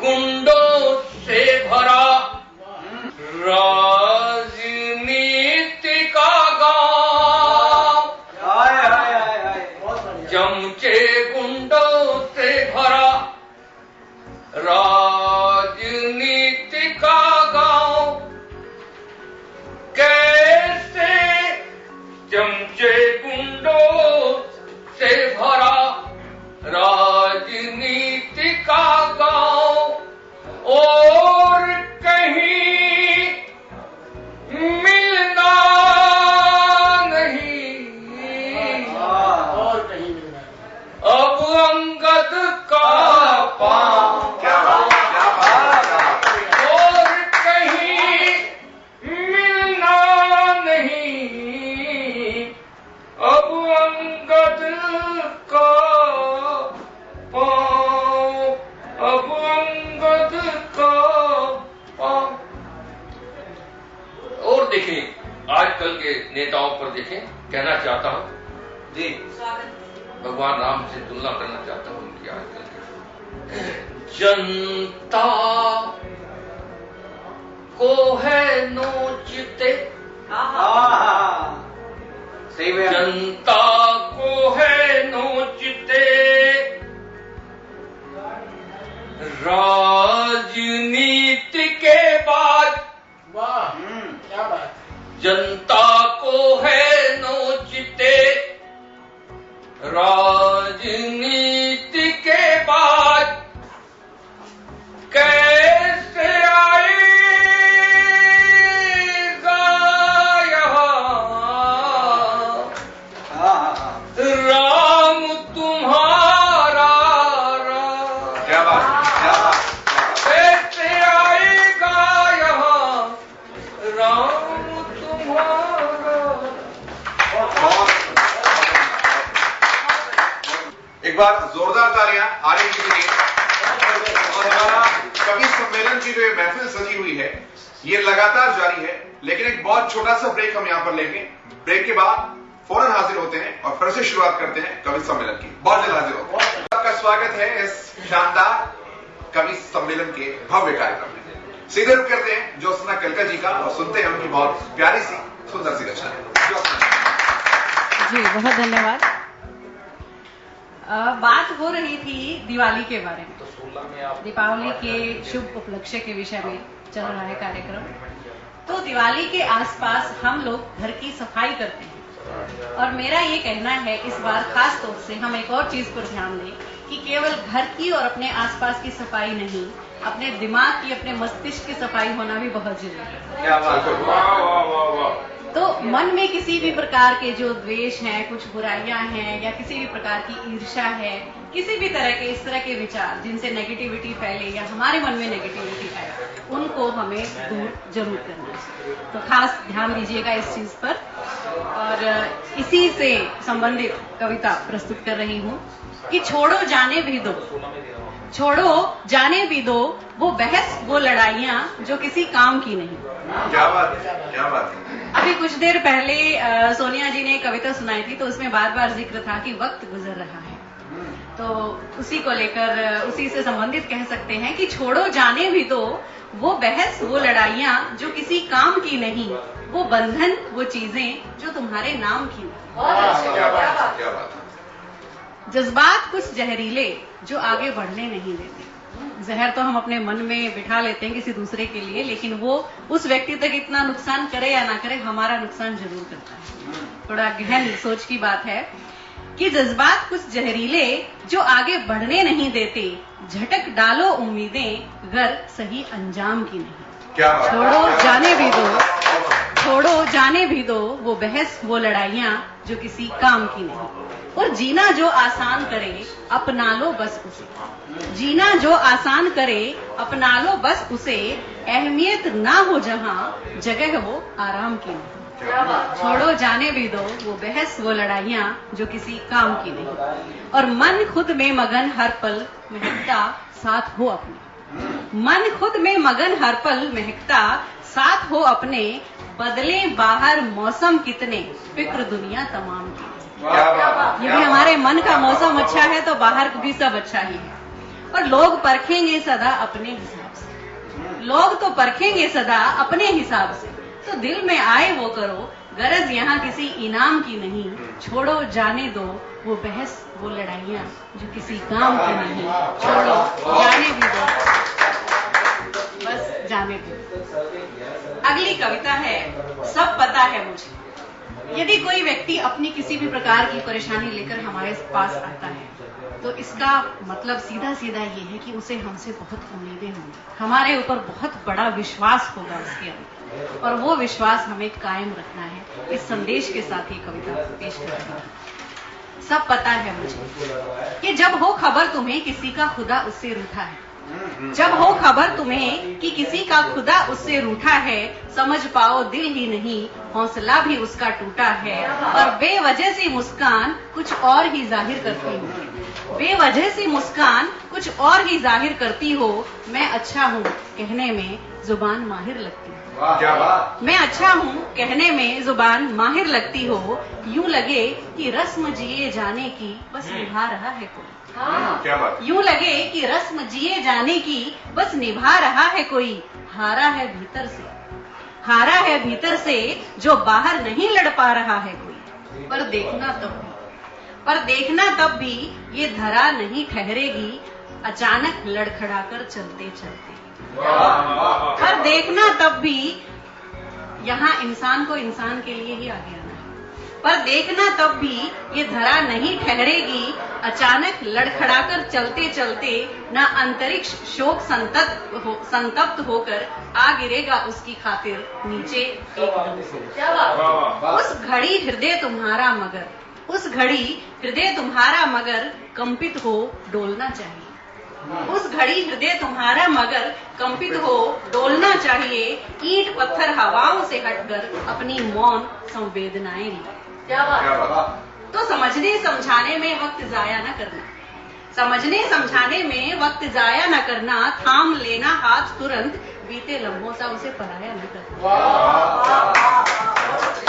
गुंडों से भरा राजनीति का गांव। चमचे गुंडों से भरा राजनीति का गांव। कैसे चमचे गुंडों से भरा राजनीति का गांव। और कहीं मिलना नहीं। और कहीं मिलना नहीं। अब अंगद का पांव। और कहीं मिलना नहीं। अब अंगद का पांव। अब अंगद का पांव। और देखें आजकल के नेताओं पर देखें, कहना चाहता हूं जी, भगवान राम से तुलना करना चाहता हूं उनकी आजकल के। जनता को है नोचते। जनता को है नोचते। राजनीति के बाद। वाह क्या बात। जनता को है नोचते। राजनीति के बाद कैसे आएगा यहाँ राम तुम्हारा राम। क्या बात, क्या बात। कैसे आएगा यहाँ राम तुम्हारा। एक बार जोरदार तालियां आरएन जी के लिए। और हमारा कवि सम्मेलन की जो ये महफिल सजी हुई है ये लगातार जारी है, लेकिन एक बहुत छोटा सा ब्रेक हम यहां पर लेंगे। ब्रेक के बाद फौरन हाजिर होते हैं और फिर से शुरुआत करते हैं कवि सम्मेलन की। बहुत जल्द हाजिर होते हैं। आपका स्वागत है इस शानदार कवि सम्मेलन के भव्य कार्यक्रम में। सीधे रुक करते हैं ज्योत्सना कलका जी का और सुनते हैं उनकी बहुत प्यारी सी सुंदर सी रचना। जी बहुत धन्यवाद। बात हो रही थी दिवाली के बारे में। दीपावली के शुभ उपलक्ष्य के विषय में चल रहा है कार्यक्रम। तो दिवाली के आसपास हम लोग घर की सफाई करते हैं और मेरा ये कहना है इस बार खास तौर से हम एक और चीज पर ध्यान दें कि केवल घर की और अपने आसपास की सफाई नहीं, अपने दिमाग की, अपने मस्तिष्क की सफाई होना भी बहुत जरूरी है। क्या बात है। तो मन में किसी भी प्रकार के जो द्वेष हैं, कुछ बुराइयां हैं या किसी भी प्रकार की ईर्ष्या है, किसी भी तरह के इस तरह के विचार जिनसे नेगेटिविटी फैले या हमारे मन में नेगेटिविटी फैले, उनको हमें दूर जरूर करना है। तो खास ध्यान दीजिएगा इस चीज पर। और इसी से संबंधित कविता प्रस्तुत कर रही हूं कि छोड़ो जाने भी दो, छोड़ो जाने भी दो वो बहस वो लड़ाइयां जो किसी काम की नहीं। क्या बात है, क्या बात है। अभी कुछ देर पहले सोनिया जी ने कविता सुनाई थी, तो उसमें बार बार जिक्र था कि वक्त गुजर रहा है, तो उसी को लेकर उसी से संबंधित कह सकते हैं कि छोड़ो जाने भी दो वो बहस वो लड़ाइयां जो किसी काम की नहीं, वो बंधन वो चीजें जो तुम्हारे नाम की नहीं। क्या बात है। जज्बात कुछ जहरीले जो आगे बढ़ने नहीं देते। जहर तो हम अपने मन में बिठा लेते हैं किसी दूसरे के लिए, लेकिन वो उस व्यक्ति तक इतना नुकसान करे या ना करे, हमारा नुकसान जरूर करता है। थोड़ा गहन सोच की बात है कि जज्बात कुछ जहरीले जो आगे बढ़ने नहीं देते, झटक डालो उम्मीदें गर सही अंजाम की नहीं। क्या बात है। छोड़ो जाने भी दो, छोड़ो जाने भी दो वो बहस वो लड़ाइयां जो किसी काम की नहीं। और जीना जो आसान करे अपना लो बस उसे, जीना जो आसान करे अपना लो बस उसे, अहमियत ना हो जहां जगह हो आराम की नहीं। छोड़ो जाने भी दो वो बहस वो लड़ाइयां जो किसी काम की नहीं। और मन खुद में मगन हर पल महकता साथ हो अपने, मन खुद में मगन हर पल महकता साथ हो अपने, बदले बाहर मौसम कितने फिक्र दुनिया तमाम की। ये भी हमारे मन का मौसम अच्छा है तो बाहर भी सब अच्छा ही है। और लोग परखेंगे सदा अपने हिसाब से, लोग तो परखेंगे सदा अपने हिसाब से, तो दिल में आए वो करो, गरज यहाँ किसी इनाम की नहीं। छोड़ो जाने दो वो बहस वो लड़ाइयां जो किसी काम की नहीं। छोड़ो जाने भी दो, बस जाने दो। अगली कविता है सब पता है मुझे। यदि कोई व्यक्ति अपनी किसी भी प्रकार की परेशानी लेकर हमारे पास आता है, तो इसका मतलब सीधा सीधा ये है कि उसे हमसे बहुत उम्मीदें होंगी, हमारे ऊपर बहुत बड़ा विश्वास होगा उसके अंदर, और वो विश्वास हमें कायम रखना है। इस संदेश के साथ ही कविता पेश कर रही हूं। सब पता है मुझे कि जब हो खबर तुम्हें किसी का खुदा उससे रूठा है, जब हो खबर तुम्हें कि किसी का खुदा उससे रूठा है, समझ पाओ दिल ही नहीं हौसला भी उसका टूटा है। और बेवजह सी मुस्कान कुछ और ही जाहिर करती हो, बेवजह सी मुस्कान कुछ और ही जाहिर करती हो। मैं अच्छा हूँ कहने में जुबान माहिर लगती हो, क्या बात। मैं अच्छा हूँ कहने में जुबान माहिर लगती हो। यूं लगे कि रस्म जिए जाने की बस निभा रहा है कोई, क्या बात। यूं लगे कि रस्म जिए जाने की बस निभा रहा है कोई। हारा है भीतर से, हारा है भीतर से जो बाहर नहीं लड़ पा रहा है कोई। पर देखना तब भी, पर देखना तब भी ये धरा नहीं ठहरेगी, अचानक लड़खड़ाकर चलते चलते। पर देखना तब भी, यहाँ इंसान को इंसान के लिए ही आगे आना है। पर देखना तब भी ये धरा नहीं ठहरेगी, अचानक लड़खड़ाकर चलते चलते न अंतरिक्ष शोक संतप्त होकर आ गिरेगा उसकी खातिर नीचे एकदम से। उस घड़ी हृदय तुम्हारा मगर, उस घड़ी हृदय तुम्हारा मगर कंपित हो डोलना चाहिए। उस घड़ी हृदय तुम्हारा मगर कंपित हो डोलना चाहिए। ईंट पत्थर हवाओं से हटकर अपनी मौन संवेदनाएं ली। क्या बात। तो समझने समझाने में वक्त जाया न करना, समझने समझाने में वक्त जाया न करना। थाम लेना हाथ तुरंत, बीते लम्हों सा उसे पराया न करना।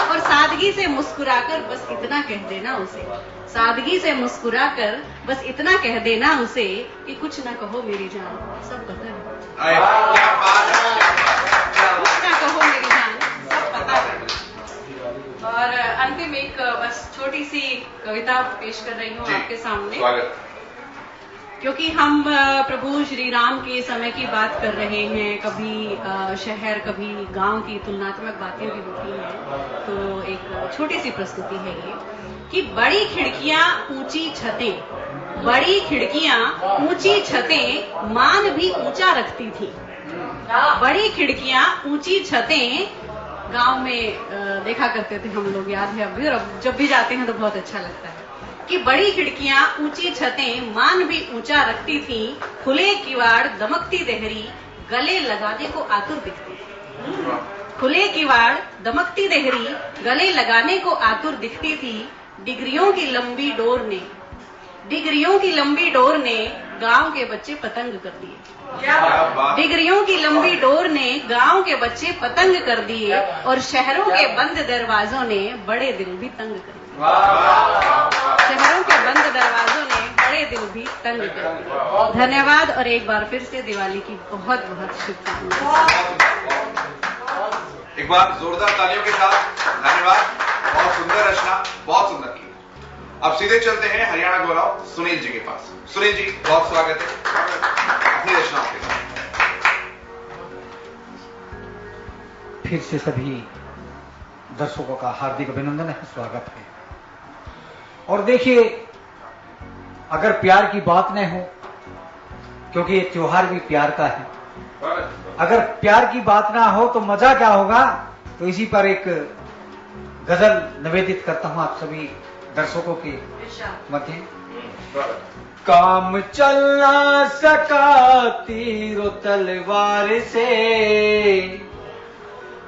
और सादगी से मुस्कुराकर बस इतना कह देना उसे, सादगी से मुस्कुराकर बस इतना कह देना उसे कि कुछ ना कहो मेरी जान, सब पता है। क्या बात है। कुछ ना कहो मेरी जान, सब पता है। और अंतिम एक बस छोटी सी कविता पेश कर रही हूँ आपके सामने, क्योंकि हम प्रभु श्री राम के समय की बात कर रहे हैं। कभी शहर कभी गांव की तुलनात्मक बातें भी होती हैं, तो एक छोटी सी प्रस्तुति है ये कि बड़ी खिड़कियां ऊंची छतें, बड़ी खिड़कियां ऊंची छतें मान भी ऊंचा रखती थी। बड़ी खिड़कियां ऊंची छतें गांव में देखा करते थे हम लोग, याद है अभी, और अब जब भी जाते हैं तो बहुत अच्छा लगता है कि बड़ी खिड़कियां, ऊंची छतें, मान भी ऊंचा रखती थी, खुले किवाड़, दमकती देहरी, गले लगाने को आतुर दिखती। खुले किवाड़, दमकती देहरी, गले लगाने को आतुर दिखती थी। डिग्रियों की लंबी डोर ने गांव के बच्चे पतंग कर दिए। डिग्रियों की लंबी डोर ने गांव के बच्चे पतंग कर दिए, और शहरों के बंद दरवाजों ने बड़े दिल भी तंग कर दिए। शहरों के बंद दरवाजों ने बड़े दिल भी तंग कर दिए। धन्यवाद, और एक बार फिर से दिवाली की बहुत बहुत शुभकामनाएं। एक बार जोरदार तालियों के साथ धन्यवाद। बहुत सुंदर रचना, बहुत सुंदर की। अब सीधे चलते हैं हरियाणा गौरव सुनील जी के पास। सुनील जी, बहुत स्वागत है अपनी रचनाओं के साथ। फिर से सभी दर्शकों का हार्दिक अभिनंदन है, स्वागत है। और देखिए, अगर प्यार की बात न हो, क्योंकि ये त्योहार भी प्यार का है, अगर प्यार की बात ना हो तो मजा क्या होगा। तो इसी पर एक गजल निवेदित करता हूं आप सभी दर्शकों के मध्य। काम चल ना सका तीरो तलवार से,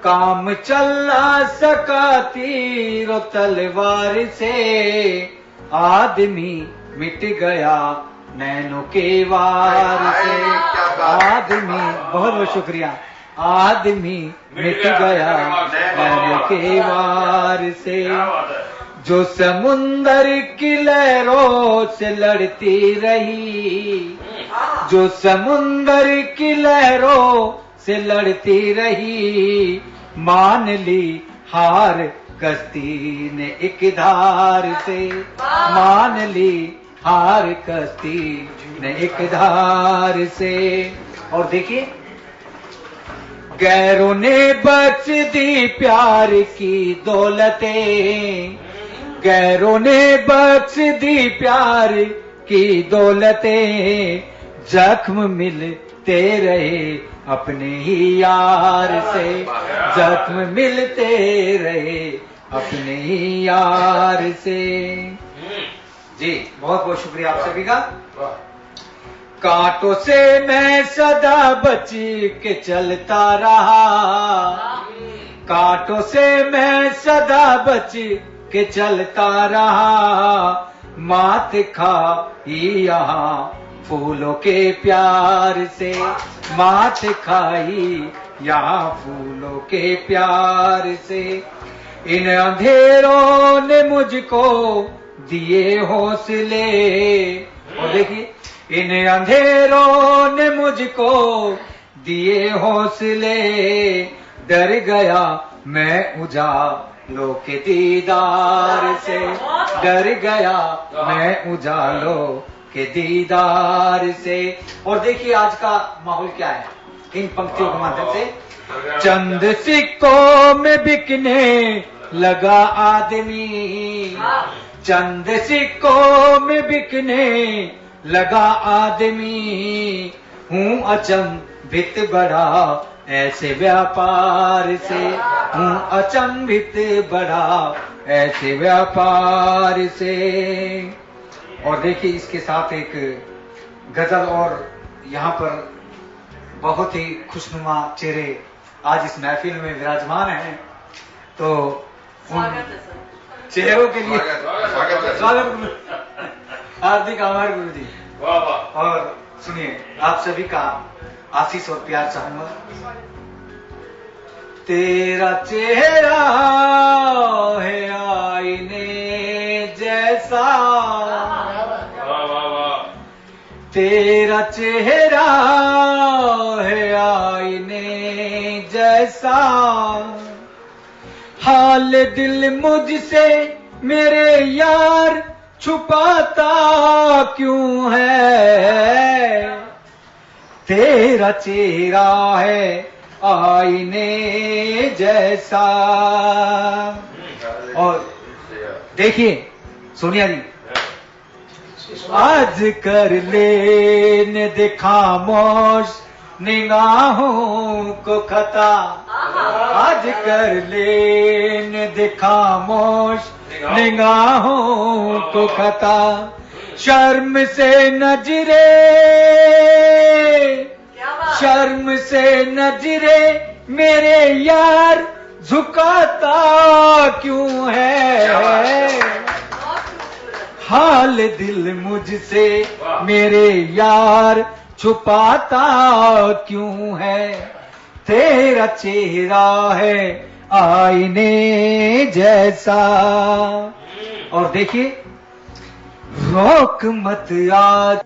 काम चल ना सका तीरो तलवार से, आदमी मिट गया नैनों के वार से। आदमी, बहुत बहुत शुक्रिया, आदमी मिट गया नैनों के वार से। जो समुंदर की लहरों से लड़ती रही, जो समुंदर की लहरों से लड़ती रही, मान ली हार कश्ती ने एक धार से, मान ली हार कश्ती ने एक धार से। और देखिए, गैरों ने बख्श दी प्यार की दौलतें, गैरों ने बख्श दी प्यार की दौलतें, जख्म मिलते रहे अपने ही यार से, जख्म मिलते रहे अपने ही यार से। जी, बहुत बहुत शुक्रिया आप सभी का। कांटों से मैं सदा बच के चलता रहा, कांटों से मैं सदा बच के चलता रहा, मात खाई यहाँ फूलों के प्यार से, मात खाई यहाँ फूलों के प्यार से। इन अंधेरों ने मुझको दिए हौसले, और देखिए, इन अंधेरों ने मुझको दिए हौसले, डर गया मैं उजालों के दीदार से, डर गया मैं उजालों के दीदार से। और देखिए आज का माहौल क्या है इन पंक्तियों के माध्यम से। चंद सिक्कों में बिकने लगा आदमी, चंद सिक्कों में बिकने लगा आदमी, हूँ अचंभित बड़ा ऐसे व्यापार से, हूँ अचंभित बड़ा ऐसे व्यापार से। और देखिए इसके साथ एक गजल, और यहाँ पर बहुत ही खुशनुमा चेहरे आज इस महफिल में विराजमान हैं, तो चेहरों के लिए स्वागत, हार्दिक आभार गुरु जी। और सुनिए, आप सभी का आशीष और प्यार चाहूंगा। तेरा चेहरा है आईने जैसा, तेरा चेहरा है आईने जैसा, हाल दिल मुझसे मेरे यार छुपाता क्यों है, तेरा चेहरा है आईने जैसा। और देखिए सोनिया जी, आज कर लेने दे खामोश निगाहों को खता, आज कर लेन दे खामोश निगाहों को खता, शर्म से नजरे, शर्म से नजरे मेरे यार झुकाता क्यों है, हाल दिल मुझसे मेरे यार छुपाता क्यों है, तेरा चेहरा है आईने जैसा। और देखिए, रोक मत आज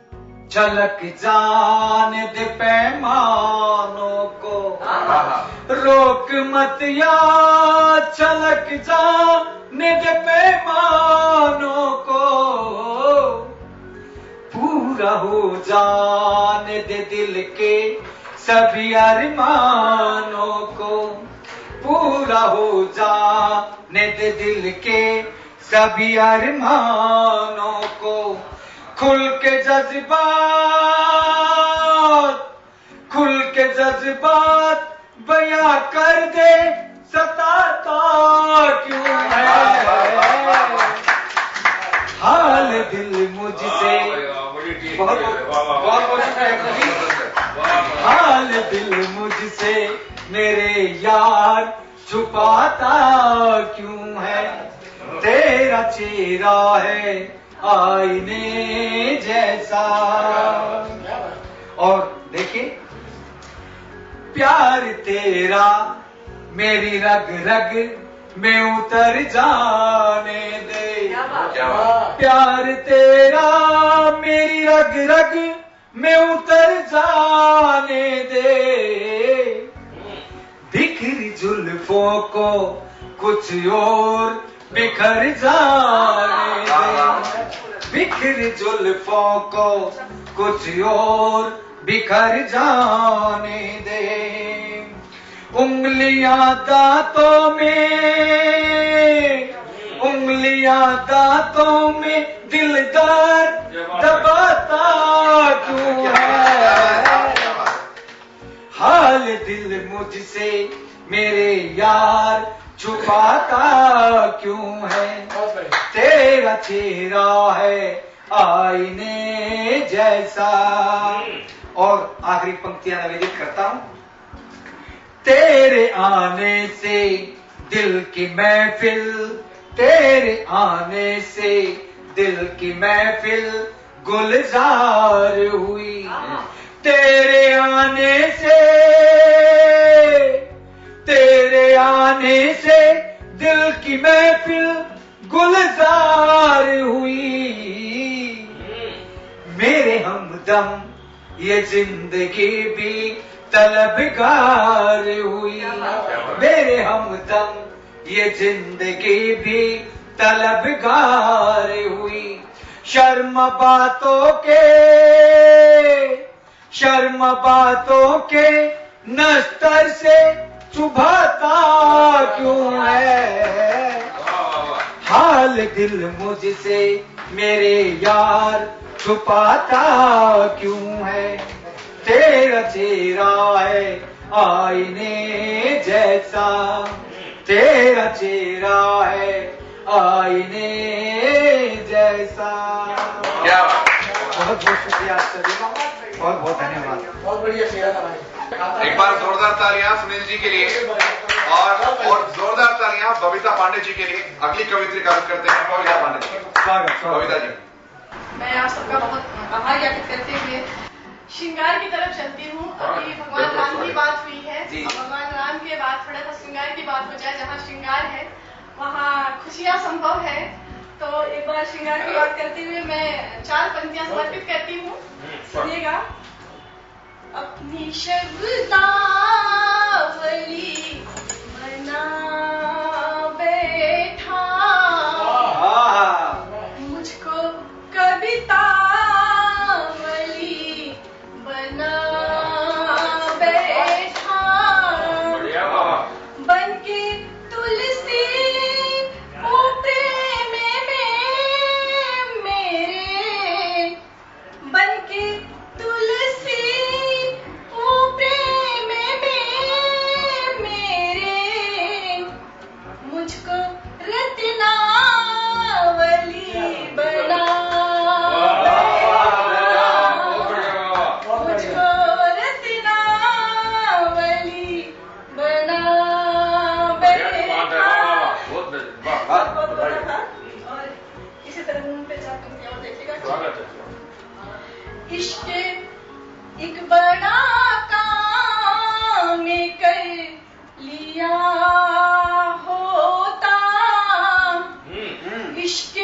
झलक जान दे पैमानों को, रोक मत याद झलक जान दे पैमानों को, पूरा हो जाने दे दिल के सभी अरमानों को, पूरा हो जाने दे दिल के सभी अरमानों को, खुल के जज्बात, खुल के जज्बात बयां कर दे, सताता क्यों है, हाल दिल मुझसे, बहुत हाल दिल मुझसे मेरे यार छुपाता क्यों है, तेरा चेहरा है आईने जैसा। और देखिए, प्यार तेरा मेरी रग रग में उतर जाने दे, प्यार तेरा मेरी रग रग में उतर जाने दे, बिखरी जुल्फों को कुछ और बिखर जाने दे, बिखरी जुल्फों को कुछ और बिखर जाने दे, उंगलियां दांतों में, उंगलियां दांतों में दिलदार दबाता क्यों है, हाल दिल मुझसे मेरे यार छुपाता क्यों है, तेरा चेहरा है आईने जैसा। और आखिरी पंक्तियां निवेदित करता हूं, तेरे आने से दिल की महफिल, तेरे आने से दिल की महफिल गुलजार हुई, तेरे आने से, तेरे आने से दिल की महफिल गुलजार हुई, मेरे हमदम ये जिंदगी भी तलबगार हुई, मेरे हमदम ये जिंदगी भी तलबगार हुई, शर्म बातों के, शर्म बातों के नस्तर से चुभाता क्यों है, हाल दिल मुझसे मेरे यार छुपाता क्यों है, तेरा चेहरा है आईने जैसा, तेरा चेहरा है आईने जैसा। क्या बात, बहुत बहुत शुक्रिया आप सभी का, बहुत बहुत धन्यवाद। बहुत बढ़िया चेहरा था भाई। एक बार जोरदार तालियां सुनील जी के लिए और जोरदार तालियां बबीता पांडे जी के लिए। अगली कवित्री का करते हैं बबीता पांडे जी। स्वागत बबीता जी। मैं आप सबका बहुत आभार ज्ञापित करते हुए श्रृंगार की तरफ चलती हूँ। अभी भगवान राम की बात हुई है, भगवान राम के बाद थोड़ा सा श्रृंगार की बात हो जाए। जहाँ श्रृंगार है वहाँ खुशियाँ संभव है। तो एक बार श्रृंगार की बात करते हुए मैं 4 पंक्तियाँ समर्पित करती हूँ, सुनिएगा। अपनी शब्दावली बना बैठा, मुझको कवितावली बना बैठा, बनके तुलसी ओ प्रेम में मेरे, बनके तुलसी ओ प्रेम में बहुत बहुत आभार। और इसी तरह मुंह पे चार पंक्तियां और देखिएगा। स्वागत है। इश्क एक बड़ा काम कर लिया होता, इश्क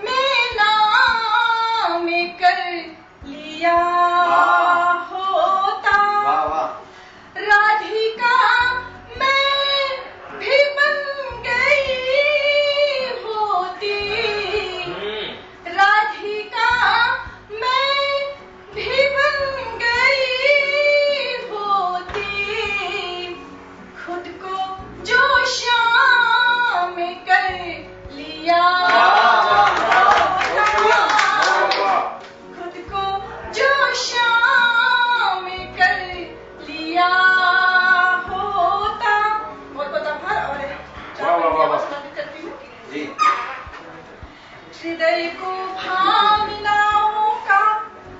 में नाम कर लिया होता, राधिका मैं भी बन गई होती, राधिका मैं भी बन गई होती, खुद को जो शाम कर लिया होता, खुद को जो शाम कर लिया होता। बहुत बहुत आभार। और समाप्त करती हूँ। हृदय को भावनाओं का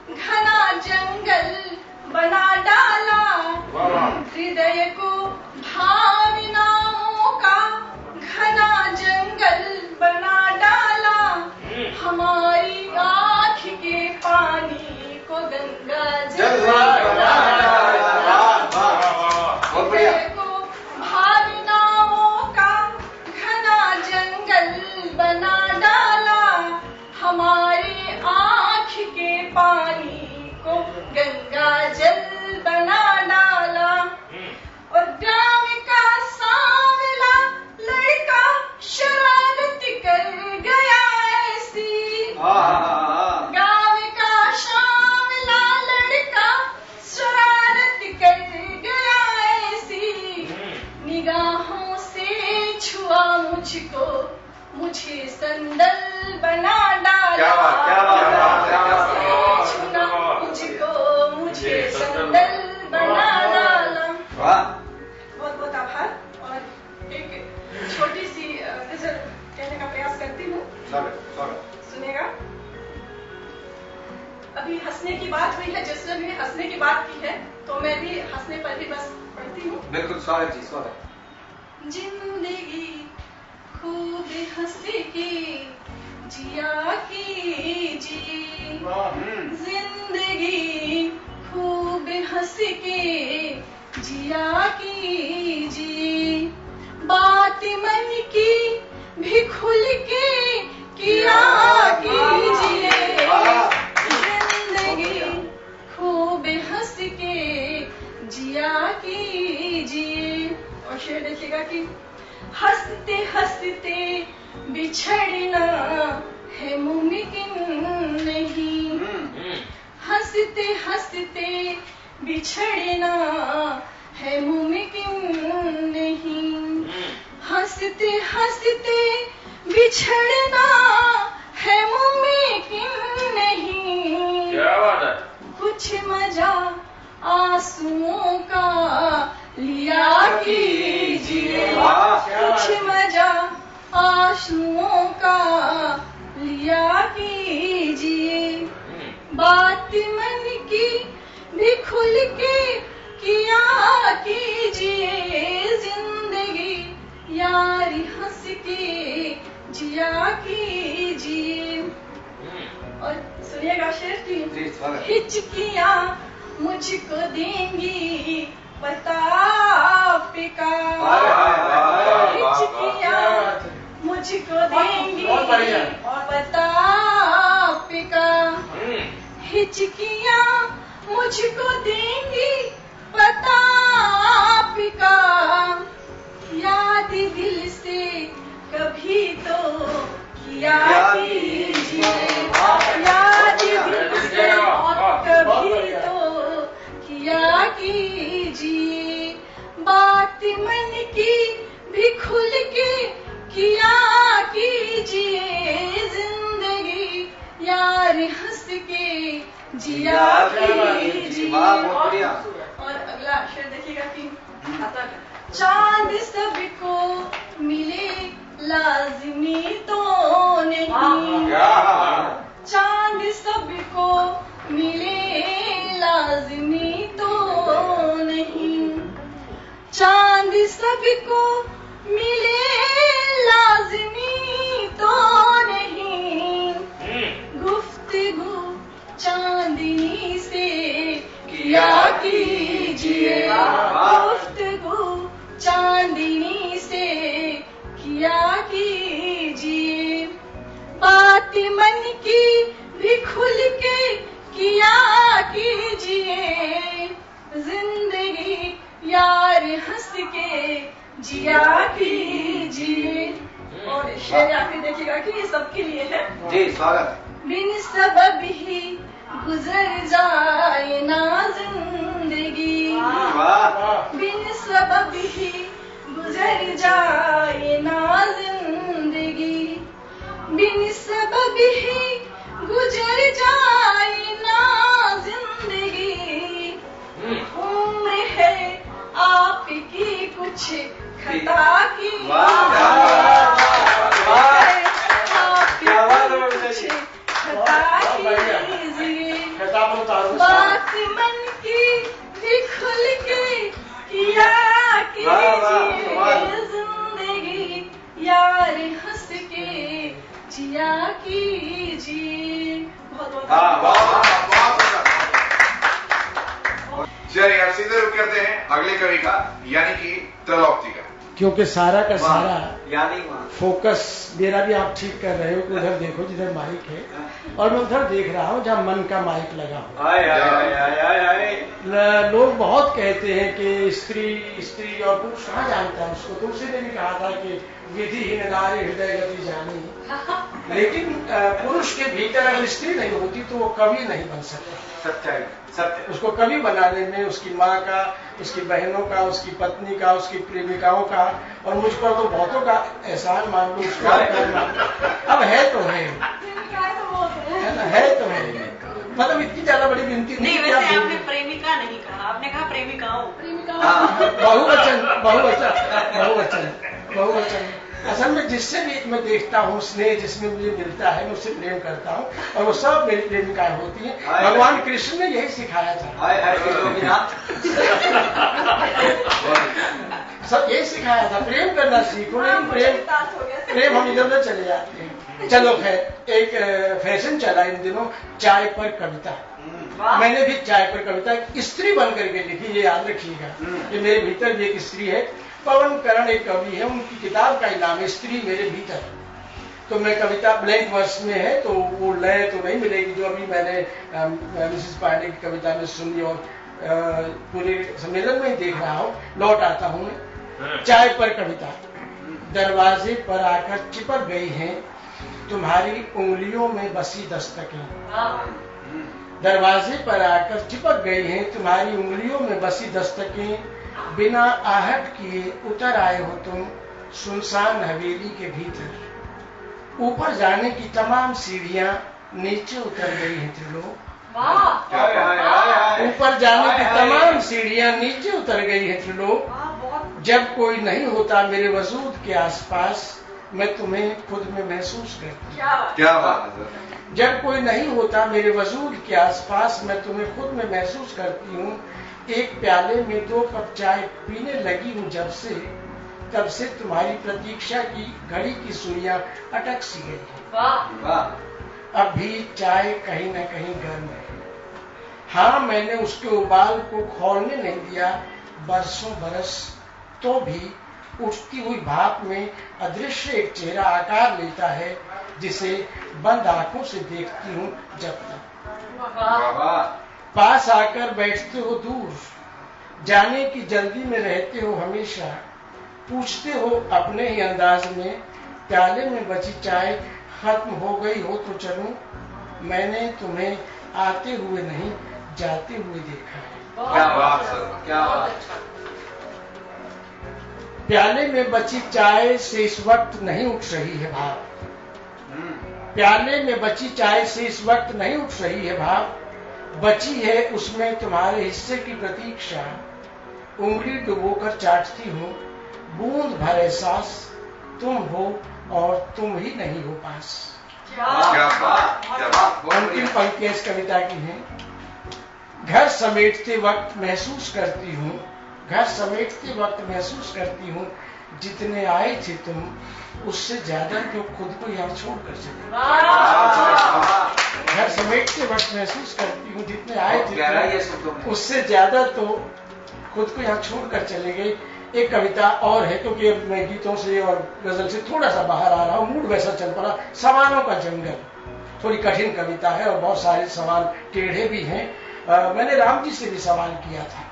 घना जंगल बना डाला, हृदय को भावनाओं का घना जंगल बना डाला, हमारी आँख के पानी को गंगा जल बना डाला, हृदय को भावनाओं का घना जंगल बना डाला, हमारी आँख के पानी को गंगा जल बना डाला। और गाँव का सांवला लड़का शरारत कर गया ऐसी, गाँव का सांवला लड़का शरारत कर गया ऐसी, निगाहों से छुआ मुझको, मुझे संदल बना डाला, छुआ मुझको, मुझे संदल बना डाला। बहुत बहुत आभार। और एक छोटी सी गजल कहने का प्रयास करती हूँ, सुनेगा। अभी हंसने की बात हुई है, जिसने भी हंसने की बात की है, तो मैं भी हंसने पर ही बस पढ़ती हूँ। बिल्कुल स्वागत जी, स्वागत। जिंदगी खूब हंस के जिया कीजिए, जिंदगी खूब हंस के जिया कीजिए, बात मन की भी खुल के किया कीजिए, जिंदगी खूब हंस के जिया कीजिए। और शेर देखिएगा कि हंसते हंसते बिछड़ना है मुमकिन नहीं, हंसते हंसते बिछड़ना है मुमकिन नहीं, हंसते हंसते बिछड़ना है मुमकिन नहीं। क्या बात है। कुछ मजा आंसुओं का लिया कीजिए, कुछ मजा आंसुओं का लिया कीजिए, बात मन की भी खुल के किया कीजिए, जिंदगी यारी हंस के जिया कीजिए। और सुनिएगा शेर की, हिचकियाँ मुझको देंगी प्रतापिका, हिचकियाँ मुझको देंगी प्रतापिका, हिचकियाँ मुझको देंगी प्रतापिका, याद दिल से कभी तो किया कीजिए, याद दिल से कभी तो किया कीजिए, बात मन की भी खुल के किया कीजिए, जिंदगी यार हंस के जिया कीजिए। और अगला शेर देखिएगा कि चांद सबको मिले लाजमी तो नहीं, चांद सबको मिले लाजमी तो नहीं, चांद सबको मिले लाजमी बात मन की भी खुल के किया कीजिए, जिंदगी यार हंस के जिया कीजिए। और शेर आखिर देखिएगा कि ये सबके लिए है। जी स्वागत। बिन सबब ही गुजर जाए ना जिंदगी, बिन सबब ही गुजर जाए ना जिंदगी, बिन सबब ही गुजर जाए ना जिंदगी। उम्र है आपकी कुछ खता की, बात मन की भी खुल के किया कीजिए, जिंदगी यार हंस के जिया कीजिए। बहुत बहुत चलिए अब सीधे रुक करते हैं अगले कवि का, यानी कि त्रैलोक्य का। क्योंकि सारा का सारा यानी फोकस मेरा भी आप ठीक कर रहे हो कि उधर देखो जिधर माइक है, और मैं उधर देख रहा हूँ जहाँ मन का माइक लगा हो। लोग बहुत कहते हैं कि स्त्री और पुरुष कहाँ जानता है उसको, तो उसी ने भी कहा था कि विधिहीन नारी हृदय गति जानी। लेकिन पुरुष के भीतर अगर स्त्री नहीं होती तो वो कभी नहीं बन सकता। सत्य। उसको कवि बनाने में उसकी माँ का, उसकी बहनों का, उसकी पत्नी का, उसकी प्रेमिकाओं का, और मुझ पर तो बहुतों का एहसान मान लो, उसका अब है तो है तो है। मतलब इतनी ज्यादा बड़ी गिनती नहीं। वैसे आपने प्रेमिका नहीं कहा, आपने कहा प्रेमिकाओं। बहुवचन। असल में जिससे भी मैं देखता हूँ स्नेह जिसमें मुझे मिलता है मैं उससे प्रेम करता हूँ, और वो सब मेरी प्रेमिकाएं होती हैं। भगवान कृष्ण ने यही सिखाया था, सब यही सिखाया था, प्रेम करना सीखो। लेकिन प्रेम हम इधर उधर चले जाते हैं। चलो खैर, एक फैशन चला इन दिनों चाय पर कविता। मैंने भी चाय पर कविता एक स्त्री बन करके लिखी, ये याद रखिएगा कि मेरे भीतर भी एक स्त्री है। पवन करण एक कवि है, उनकी किताब का नाम है स्त्री मेरे भीतर। तो मैं कविता ब्लैंक वर्स में है, तो वो लय तो नहीं मिलेगी जो अभी मैंने मिसेस पांडे की कविता में सुनी, और पूरे सम्मेलन में ही देख रहा हूँ। लौट आता हूँ मैं। चाय पर कविता। दरवाजे पर आकर चिपक गई हैं तुम्हारी उंगलियों में बसी दस्तकें, दरवाजे पर आकर चिपक गई हैं तुम्हारी उंगलियों में बसी दस्तकें। बिना आहट किए उतर आए हो तुम सुनसान हवेली के भीतर। ऊपर जाने की तमाम सीढ़ियां नीचे उतर गई हैं त्रिलोक। ऊपर जाने की तमाम सीढ़ियां नीचे उतर गई हैं त्रिलोक। जब कोई नहीं होता मेरे वजूद के आसपास मैं तुम्हें खुद में महसूस करती हूँ। क्या बात है। जब कोई नहीं होता मेरे वजूद के आसपास मैं तुम्हें खुद में महसूस करती हूँ। एक प्याले में 2 कप चाय पीने लगी हूँ जब से, तब से तुम्हारी प्रतीक्षा की घड़ी की सुइयां अटक सी गई है। अब भी चाय कहीं न कहीं गर्म है। हाँ, मैंने उसके उबाल को खौलने नहीं दिया बरसों बरस, तो भी उठती हुई भाप में अदृश्य एक चेहरा आकार लेता है जिसे बंद आंखों से देखती हूँ जब तक। पास आकर बैठते हो दूर, जाने की जल्दी में रहते हो हमेशा। पूछते हो अपने ही अंदाज में प्याले में बची चाय खत्म हो गई हो तो चलूं। मैंने तुम्हें आते हुए नहीं जाते हुए देखा है। क्या बात सर, क्या बात। प्याले में बची चाय से इस वक्त नहीं उठ रही है भाव। प्याले में बची चाय से इस वक्त नहीं उठ रही है भाव। बची है उसमें तुम्हारे हिस्से की प्रतीक्षा। उंगली डुबोकर चाटती हूँ, बूंद भर एहसास तुम हो और तुम ही नहीं हो पास। क्या बात। अंतिम पंक्तियां इस कविता की हैं। घर समेटते वक्त महसूस करती हूँ, घर समेटते वक्त महसूस करती हूँ जितने आए थे तुम उससे ज्यादा तो खुद को यहाँ छोड़कर चले। घर समेटते वक्त महसूस करती हूँ जितने आए थे तुम उससे ज्यादा तो खुद को यहाँ छोड़कर चले गए। एक कविता और है, क्योंकि मैं गीतों से और गजल से थोड़ा सा बाहर आ रहा हूँ, मूड वैसा चल पड़ा। सवालों का जंगल थोड़ी कठिन कविता है और बहुत सारे सवाल टेढ़े भी हैं। मैंने राम जी से भी सवाल किया था,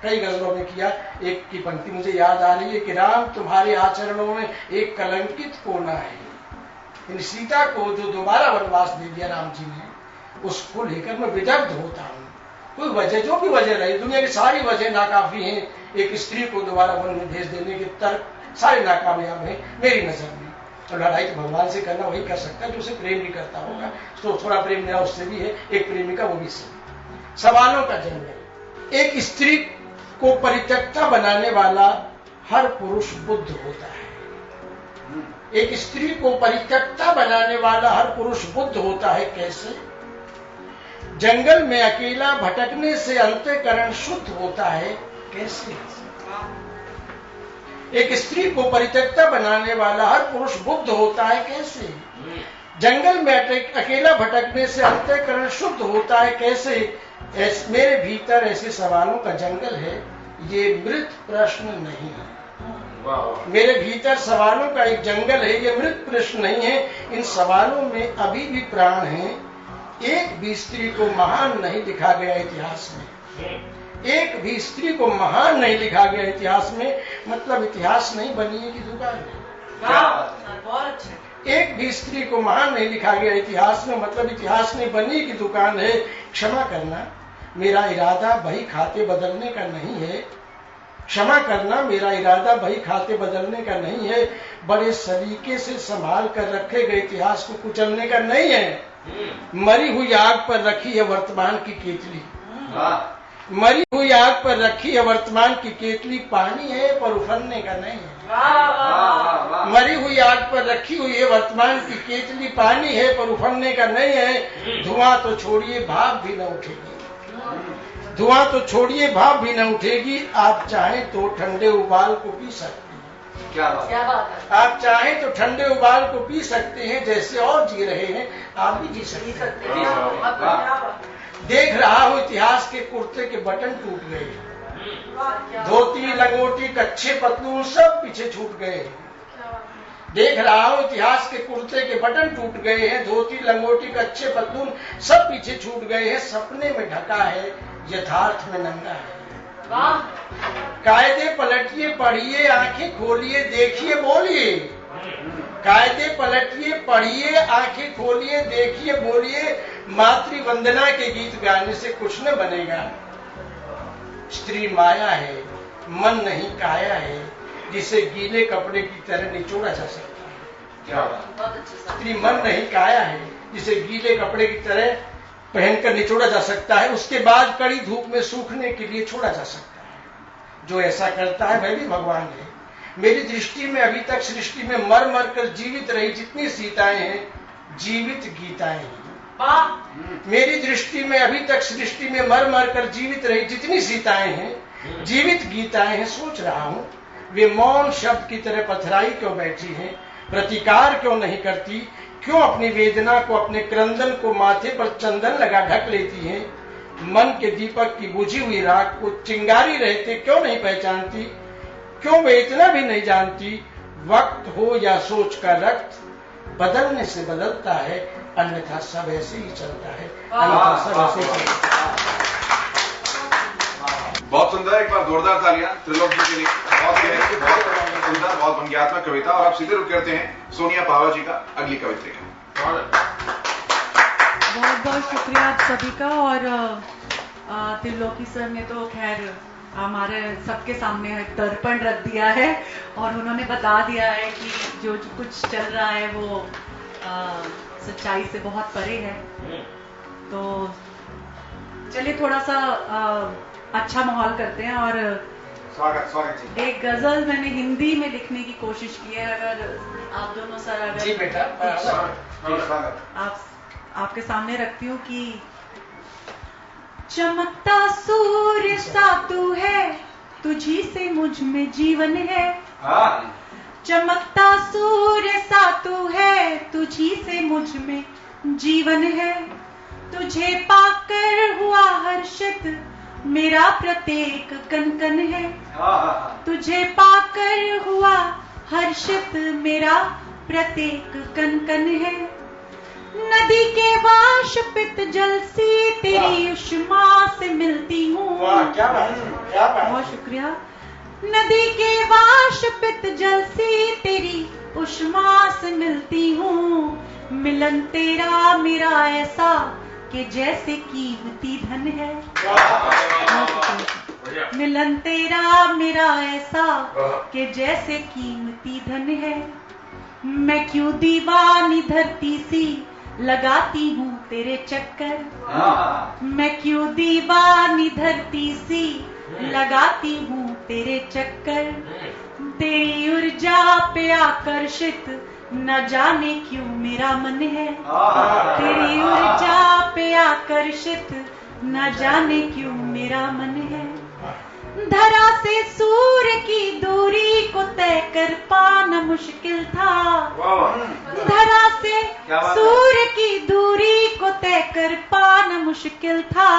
कई गजलों में किया। एक की पंक्ति मुझे याद आ रही है कि राम तुम्हारे आचरणों में एक कलंकित कोना है। इन सीता को जो दोबारा वनवास दे दिया राम जी ने, उसको लेकर मैं विदग्ध होता हूँ। कोई वजह, जो भी वजह रही, दुनिया की सारी वजह नाकाफी हैं एक स्त्री को दोबारा वन में भेज देने के तर्क सारे नाकामयाब हैं मेरी नजर में। और लड़ाई तो भगवान से करना वही कर सकता है जो उसे प्रेम भी करता होगा, तो थोड़ा प्रेम मेरा उससे भी है, एक प्रेमिका वो भी सही। सवालों का जंगल। एक स्त्री को परित्यक्ता बनाने वाला हर पुरुष बुद्ध होता है। एक स्त्री को परित्यक्ता बनाने वाला हर पुरुष बुद्ध होता है। कैसे? जंगल में अकेला भटकने से अंतःकरण शुद्ध होता है। कैसे? एक स्त्री को परित्यक्ता बनाने वाला हर पुरुष बुद्ध होता है। कैसे? जंगल में अकेला भटकने से अंतःकरण शुद्ध होता है। कैसे? मेरे भीतर ऐसे सवालों का जंगल है, ये मृत प्रश्न नहीं है। मेरे भीतर सवालों का एक जंगल है, ये मृत प्रश्न नहीं है। इन सवालों में अभी भी प्राण है। एक भी स्त्री को महान नहीं लिखा गया इतिहास में। एक भी स्त्री को महान नहीं लिखा गया इतिहास में। मतलब इतिहास नहीं बनी है कि दुकान है। एक भी स्त्री को महान नहीं लिखा गया इतिहास में, मतलब इतिहास नहीं बनी की दुकान है। क्षमा करना, मेरा इरादा बही खाते बदलने का नहीं है। क्षमा करना, मेरा इरादा बही खाते बदलने का नहीं है। बड़े सलीके से संभाल कर रखे गए इतिहास को कुचलने का नहीं है। मरी हुई आग पर रखी है वर्तमान की केतली। मरी हुई आग पर रखी है वर्तमान की केतली। पानी है पर उफरने का नहीं है। मरी हुई आग पर रखी हुई है वर्तमान की केतली। पानी है पर उफरने का नहीं है। धुआं तो छोड़िए भाप भी न उठेगी। धुआं तो छोड़िए भाप भी न उठेगी। आप चाहें तो ठंडे उबाल को पी सकते हैं। क्या बात है? आप चाहें तो ठंडे उबाल को पी सकते हैं। जैसे और जी रहे हैं आप भी जी सकते हैं। देख रहा हूं इतिहास के कुर्ते के बटन टूट गए। धोती, लंगोटी, कच्छे, पतलून सब पीछे छूट गए। देख रहा हूं इतिहास के कुर्ते के बटन टूट गए हैं। धोती, लंगोटी, कच्छे, पतलून सब पीछे छूट गए हैं। सपने में ढका है, यथार्थ में नंगा है। कायदे पलटिए, पढ़िए, आंखें खोलिए, देखिए, बोलिए। कायदे पलटिए, पढ़िए, आंखें खोलिए, देखिए, बोलिए। मातृ वंदना के गीत गाने से कुछ न बनेगा। स्त्री माया है, मन नहीं काया है, जिसे गीले कपड़े की तरह निचोड़ा जा सकता है। क्या बात? स्त्री मन नहीं काया है, जिसे गीले कपड़े की तरह पहनकर निचोड़ा जा सकता है। उसके बाद कड़ी धूप में सूखने के लिए छोड़ा जा सकता है। जो ऐसा करता है वह भी भगवान है। मेरी दृष्टि में अभी तक सृष्टि में मर मर कर जीवित रही जितनी सीताएं हैं, जीवित गीताएं हैं। मेरी दृष्टि में अभी तक सृष्टि में मर मर कर जीवित रही जितनी सीताएं हैं, जीवित गीताएं हैं। सोच रहा हूं वे मौन शब्द की तरह पथराई क्यों बैठी हैं, प्रतिकार क्यों नहीं करती, क्यों अपनी वेदना को, अपने क्रंदन को माथे पर चंदन लगा ढक लेती हैं। मन के दीपक की बुझी हुई राख को चिंगारी रहते क्यों नहीं पहचानती, क्यों वे इतना भी नहीं जानती। वक्त हो या सोच का रक्त बदलने से बदलता है, अन्यथा सब ऐसे ही चलता है। अन्यथा सब ऐसे ही चलता है। बहुत सुंदर, एक बार जोरदार तालियां त्रिलोक जी के लिए। बहुत गहरी, बहुत सुंदर, बहुत व्यंग्यात्मक कविता। और आप सीधे रुक करते हैं सोनिया पावा जी का अगली कविता का। बहुत बहुत शुक्रिया आप सभी का। और त्रिलोकी सर ने तो खैर हमारे सबके सामने एक दर्पण रख दिया है और उन्होंने बता दिया है कि जो कुछ चल रहा है वो सच्चाई से बहुत परे है। तो चलिए थोड़ा सा अच्छा माहौल करते हैं। और स्वागत जी। एक गजल मैंने हिंदी में लिखने की कोशिश की है। अगर आप दोनों सर अगर जी बेटा, आपके सामने रखती हूँ कि चमकता सूर्य सा तू है, तुझी से मुझ में जीवन है। चमकता सूर्य सा तू है, तुझी से मुझ में जीवन है। तुझे पाकर हुआ हर्षित मेरा प्रत्येक कण कण है। तुझे पाकर हुआ हर्षित मेरा प्रत्येक कण कण है। नदी के वाष्पित जल सी तेरी उष्मा से मिलती हूँ। बहुत शुक्रिया। नदी के वाष्पित जल सी तेरी उष्मा से मिलती हूँ। मिलन तेरा मेरा ऐसा कि जैसे कीमती धन है। मिलन तेरा मेरा ऐसा कि जैसे कीमती धन है। मैं क्यों दीवानी धरती सी लगाती हूँ तेरे चक्कर। मैं क्यों दीवानी धरती सी लगाती हूँ तेरे चक्कर। तेरी ऊर्जा पे आकर्षित न जाने क्यों मेरा मन है। तेरी ऊर्जा पे आकर्षित न जाने क्यों मेरा मन है। धरा से सूर्य की दूरी को तय कर पाना मुश्किल था। धरा से सूर्य की दूरी को तय कर पाना मुश्किल था।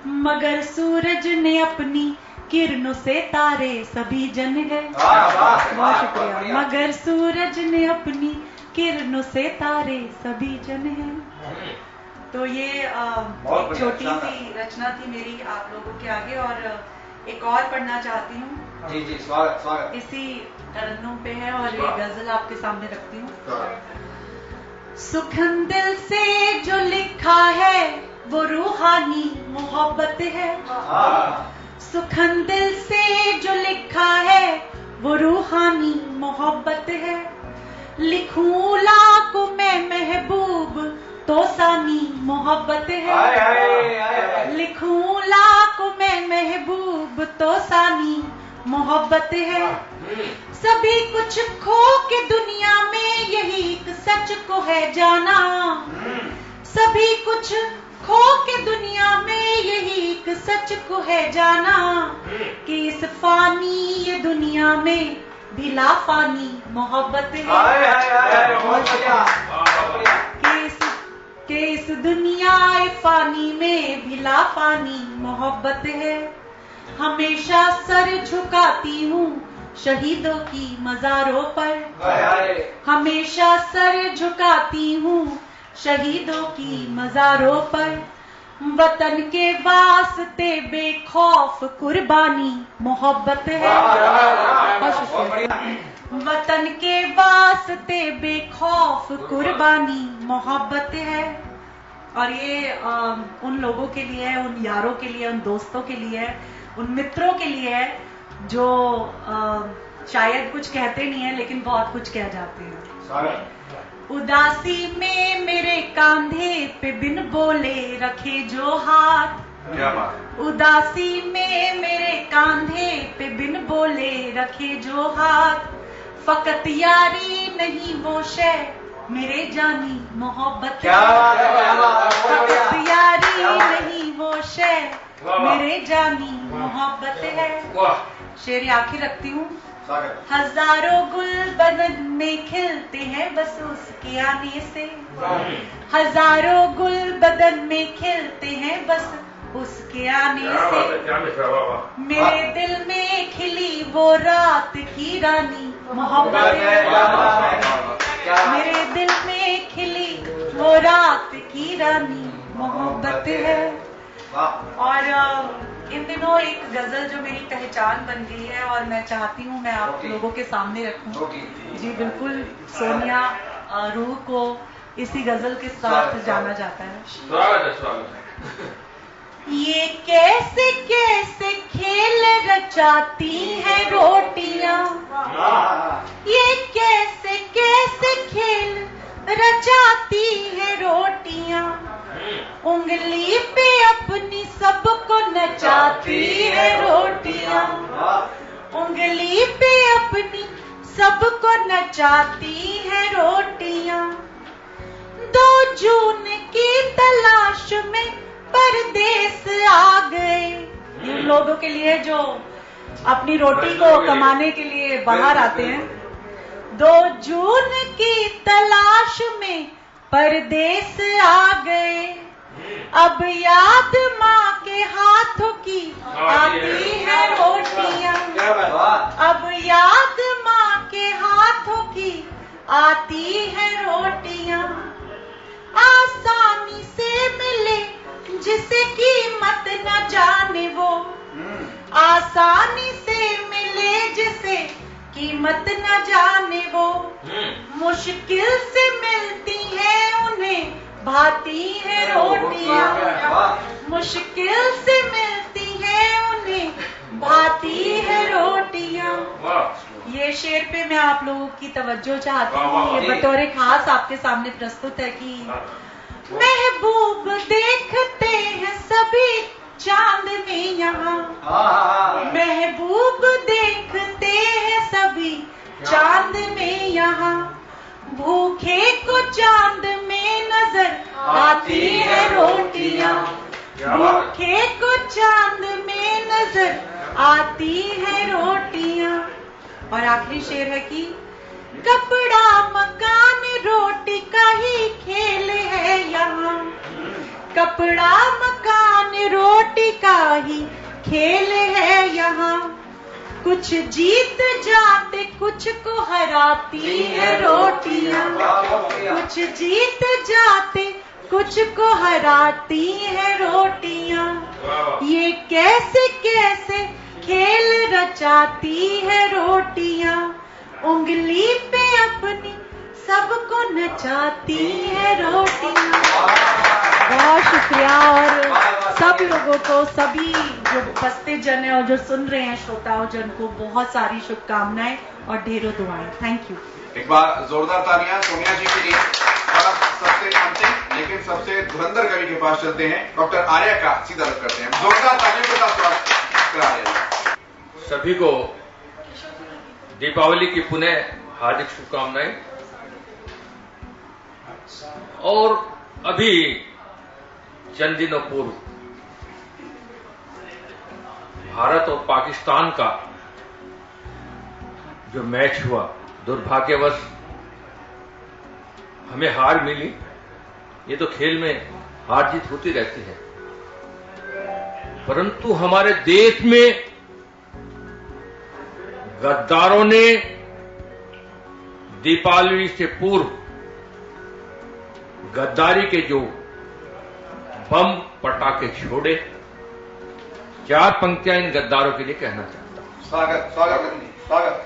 मगर सूरज ने अपनी किरणों से तारे सभी जन है। बहुत शुक्रिया। मगर सूरज ने अपनी किरणों से तारे सभी जन है। तो ये एक छोटी सी रचना थी मेरी आप लोगों के आगे, और एक और पढ़ना चाहती हूँ। जी स्वागत स्वागत। इसी तरन्नुम पे है और ये गजल आपके सामने रखती हूँ। सुखन दिल से जो लिखा है वो रूहानी मोहब्बत है। सुखन दिल से जो लिखा है वो रूहानी मोहब्बत है। लिखूं लाखों मैं महबूब तो सानी मोहब्बत है। लिखूं लाखों मैं महबूब तो सानी मोहब्बत है। सभी कुछ खो के दुनिया में यही एक सच को है जाना। सभी कुछ खो के दुनिया में यही एक सच को है जाना कि इस फानी ये दुनिया में भिला फानी मोहब्बत है। कि इस दुनिया फानी में भिला फानी मोहब्बत है। हमेशा सर झुकाती हूँ शहीदों की मज़ारों पर। हमेशा सर झुकाती हूँ शहीदों की मज़ारों पर। वतन के वास्ते बेखौफ कुर्बानी मोहब्बत है। वतन के वास्ते बेखौफ कुर्बानी मोहब्बत है। और ये उन लोगों के लिए है, उन यारों के लिए, उन दोस्तों के लिए है, उन मित्रों के लिए है जो शायद कुछ कहते नहीं है लेकिन बहुत कुछ कह जाते हैं। उदासी में मेरे कांधे पे बिन बोले रखे जो हाथ। उदासी में मेरे कांधे पे बिन बोले रखे जो हाथ। फकत यारी नहीं वो शय मेरे जानी मोहब्बत है। फकत यारी नहीं वो शय मेरे जानी मोहब्बत है। शेर आखिर रखती हूँ। हजारों गुल बदन में खिलते हैं बस उसके आने से। हजारों गुल बदन में खिलते हैं बस उसके आने से। मेरे दिल में खिली वो रात की रानी मोहब्बत है। मेरे दिल में खिली वो रात की रानी मोहब्बत है। और इन दिनों एक गजल जो मेरी पहचान बन गई है और मैं चाहती हूँ मैं आप लोगों के सामने रखूं। जी बिल्कुल, सोनिया रूह को इसी गजल के साथ जाना जाता है। ये कैसे कैसे खेल रचाती हैं रोटियां। ये कैसे कैसे खेल रचाती हैं रोटियां। उंगली पे अपनी सबको नचाती है रोटियां। उंगली पे अपनी सबको नचाती है रोटियां। 2 जून की तलाश में परदेस आ गए। इन लोगों के लिए जो अपनी रोटी को कमाने के लिए बाहर आते हैं। 2 जून की तलाश में परदेस आ गए। अब याद माँ के हाथों की आती है रोटियां, अब याद माँ के हाथों की आती है रोटियां, आसानी से मिले जिसे कीमत न जाने वो, आसानी से मिले जिसे कीमत न जाने वो, मुश्किल से मिलती है उन्हें भाती है रोटियां, मुश्किल से मिलती है उन्हें भाती है रोटियां। ये शेर पे मैं आप लोगों की तवज्जो चाहती हूँ, ये बतौर खास आपके सामने प्रस्तुत है कि महबूब देखते हैं सभी चांद में यहाँ, महबूब देखते हैं सभी चांद में यहाँ, भूखे को चांद में नजर आती है रोटियां, भूखे को चांद में नजर आती है रोटियां। और आखिरी शेर है कि कपड़ा मकान रोटी का ही खेल है यहाँ, कपड़ा मकान रोटी का ही खेल है यहाँ, कुछ जीत जाते कुछ को हराती है रोटियां, कुछ जीत जाते कुछ को हराती है रोटियां, ये कैसे कैसे खेल रचाती है रोटियां, उंगली पे अपनी सबको नचाती है रोटियां। बहुत शुक्रिया और सब लोगों को, सभी जो उपस्थित जन है और जो सुन रहे हैं श्रोताओं जन को बहुत सारी शुभकामनाएं और ढेरों दुआएं। Thank you. एक बार जोरदार तालियां सोनिया जी के लिए। और अब सबसे अंतिम लेकिन सबसे धुरंधर कवि के पास चलते हैं, डॉक्टर आर्या का सीधा रुख करते हैं। जोरदार तालियों के साथ स्वागत करा। सभी को दीपावली की पुनः हार्दिक शुभकामनाएं। और अभी चंद दिनों पूर्व भारत और पाकिस्तान का जो मैच हुआ, दुर्भाग्यवश हमें हार मिली। ये तो खेल में हार जीत होती रहती है, परंतु हमारे देश में गद्दारों ने दीपावली से पूर्व गद्दारी के जो बम पटाखे छोड़े, 4 पंक्तियां इन गद्दारों के लिए कहना चाहता हूं। स्वागत स्वागत स्वागत।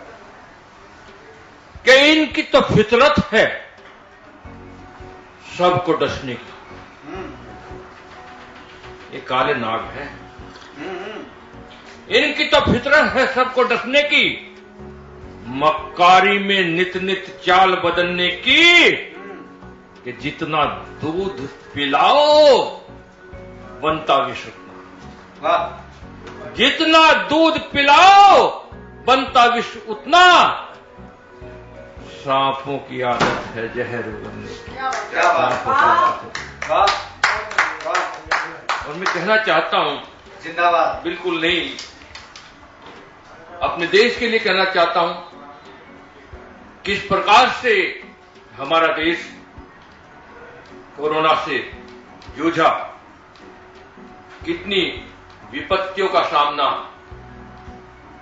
कि इनकी तो फितरत है सबको डसने की, ये काले नाग हैं, इनकी तो फितरत है सबको डसने की, मक्कारी में नित नित चाल बदलने की, कि जितना दूध पिलाओ बनता विष उतना, जितना दूध पिलाओ बनता विष उतना, सांपों की आदत है जहर बनने की। और मैं कहना चाहता हूं, जिंदाबाद। बिल्कुल नहीं, अपने देश के लिए कहना चाहता हूं, किस प्रकार से हमारा देश कोरोना से जूझा, कितनी विपत्तियों का सामना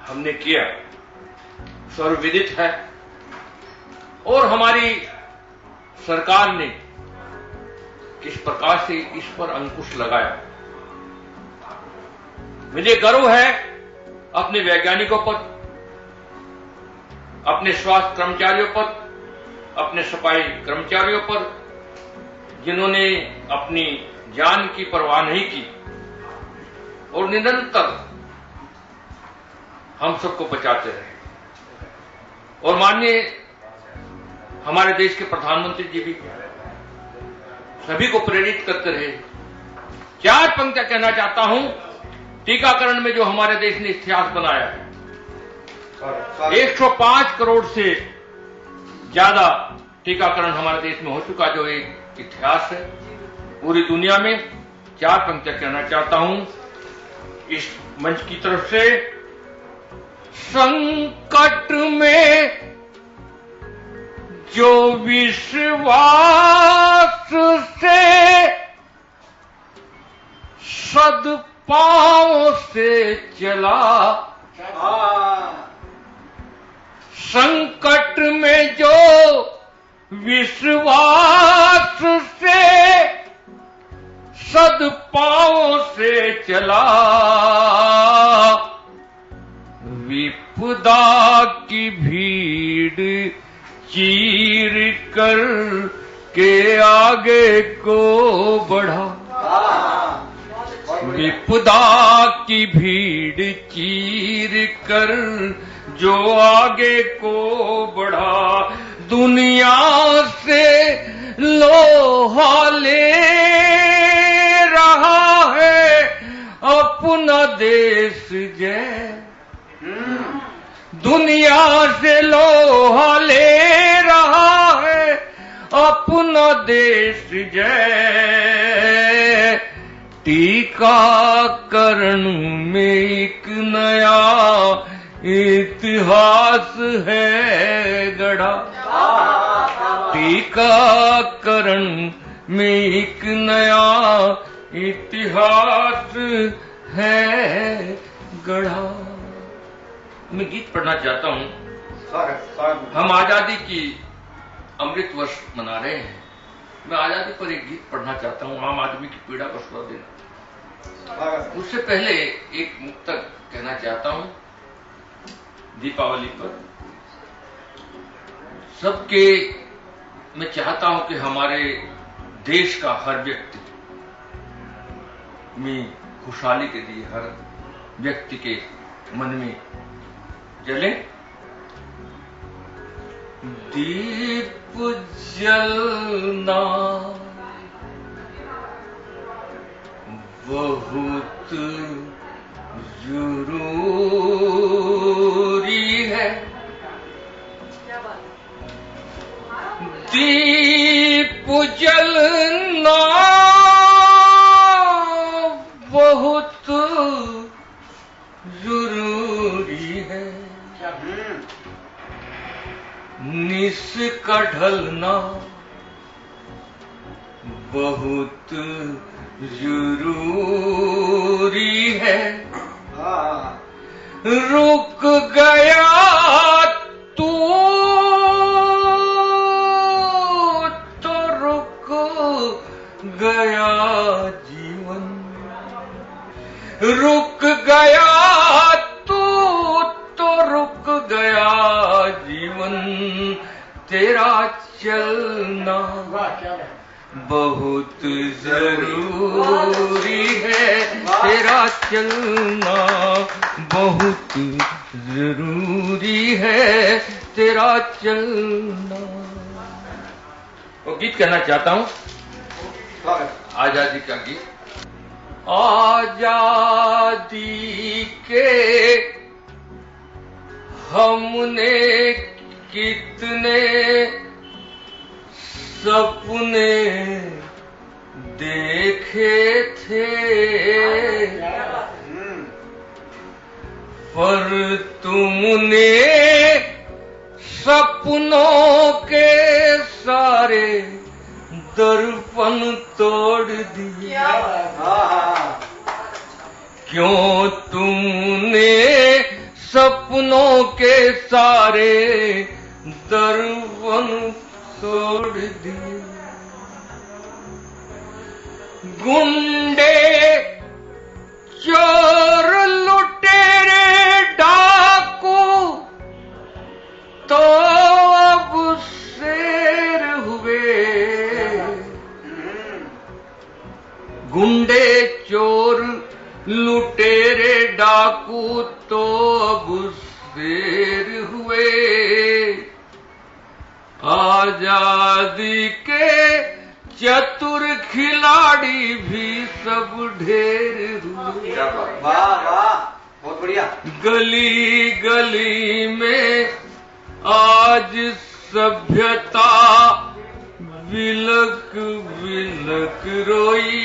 हमने किया, सर्वविदित है। और हमारी सरकार ने किस प्रकार से इस पर अंकुश लगाया। मुझे गर्व है अपने वैज्ञानिकों पर, अपने स्वास्थ्य कर्मचारियों पर, अपने सफाई कर्मचारियों पर, जिन्होंने अपनी जान की परवाह नहीं की और निरंतर हम सबको बचाते रहे। और माननीय हमारे देश के प्रधानमंत्री जी भी सभी को प्रेरित करते रहे। 4 पंक्तियां कहना चाहता हूं, टीकाकरण में जो हमारे देश ने इतिहास बनाया है, 105 करोड़ से ज्यादा टीकाकरण हमारे देश में हो चुका, जो एक इतिहास है पूरी दुनिया में। 4 पंक्तियां कहना चाहता हूं इस मंच की तरफ से। संकट में जो विश्वास से पांव से चला, संकट में जो विश्वास से सद्भाव से चला, विपदा की भीड़ चीर कर के आगे को बढ़ा। विपदा की भीड़ चीर कर जो आगे को बढ़ा, दुनिया से लोहा ले रहा है अपना देश जय। दुनिया से लोहा ले रहा है अपना देश जय। टीकाकरण में एक नया इतिहास है गढ़ा। टीकाकरण में एक नया इतिहास है गढ़ा। मैं गीत पढ़ना चाहता हूं। हम आजादी की अमृत वर्ष मना रहे हैं। मैं आजादी पर एक गीत पढ़ना चाहता हूं, आम आदमी की पीड़ा को सुना देना। उससे पहले एक मुक्तक कहना चाहता हूं। दीपावली पर सबके मैं चाहता हूं कि हमारे देश का हर व्यक्ति में खुशहाली के लिए हर व्यक्ति के मन में जले दीप जलना बहुत जरूरी है। दीप जलना बहुत जरूरी है। निस का ढलना बहुत जरूरी है। रुक गया तू तो रुक गया जीवन। रुक गया तू तो रुक गया जीवन। तेरा चलना बहुत जरूरी है। तेरा चलना बहुत जरूरी है। तेरा चलना। वो गीत कहना चाहता हूं, आजादी का गीत। आजादी के हमने कितने सपने देखे थे, पर तुमने सपनों के सारे दर्पण तोड़ दिए। क्यों तुमने सपनों के सारे दर्पण तोड़ दिए। गुंडे चोर लुटेरे डाकू तो अब शेर हुए। गुंडे चोर लुटेरे डाकू तो अब शेर हुए। आजादी के चतुर खिलाड़ी भी सब ढेर हुए। वाह वाह, बहुत बढ़िया। गली गली में आज सभ्यता बिलक बिलक रोई।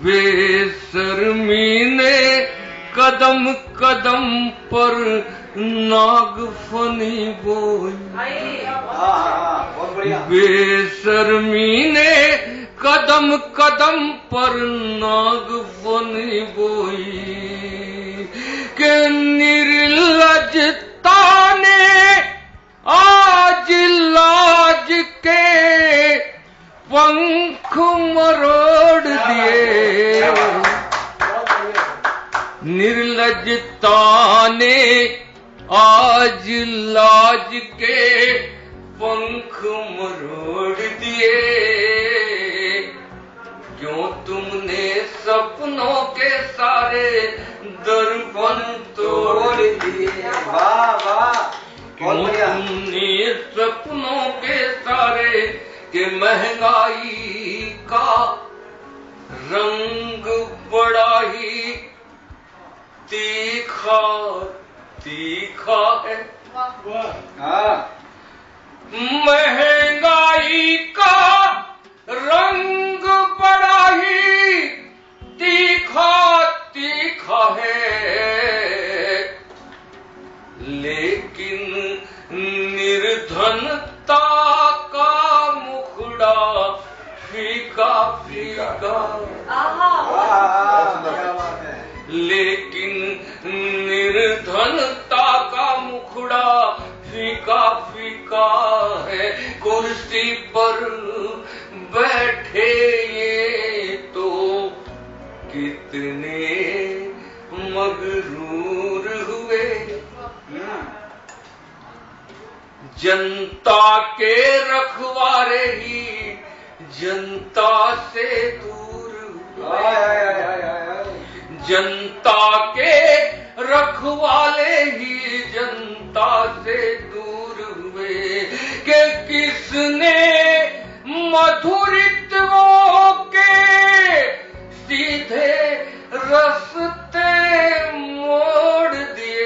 बेशर्मी ने कदम कदम पर नागफनी बोई। बहुत बढ़िया। बेशर्मी ने कदम कदम कदम पर नाग बनी बोई के निर्लजता ने आज लाज के पंख मरोड़ दिए। निर्लजता ने आज लाज के पंख मरोड़ दिए। क्यों तुमने सपनों के सारे दर्पण तोड़ दिए। वाह वाह, क्यों तुमने सपनों के सारे के महंगाई का रंग बड़ा ही तीखा तीखा है। महंगाई का रंग बड़ा ही तीखा तीखा है, लेकिन निर्धनता का मुखड़ा फीका फीका। लेकिन निर्धनता का मुखड़ा फीका फीका है। कुर्सी पर बैठे ये तो कितने मगरूर हुए। जनता के रखवारे ही जनता से दूर हुए। जनता के रखवाले ही जनता से दूर हुए। कि किसने मधुरित्वों के सीधे रास्ते मोड़ दिए।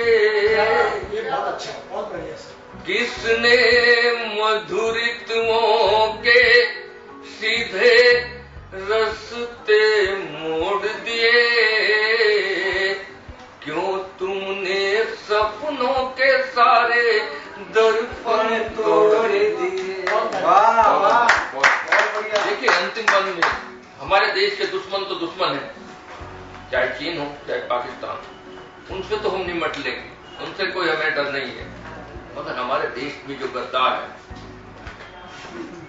बहुत अच्छा, बहुत बढ़िया सर। किसने मधुरित्वों के सीधे रास्ते मोड़ दिए। क्यों तुमने सपनों के सारे दर्पण तोड़ दिए। वाह वाह, बहुत बढ़िया। देखिए अंतिम बंद में हमारे देश के दुश्मन तो दुश्मन है, चाहे चीन हो चाहे पाकिस्तान, उनसे तो हम निमट लेंगे, उनसे कोई हमें डर नहीं है। मगर हमारे देश में जो गद्दार है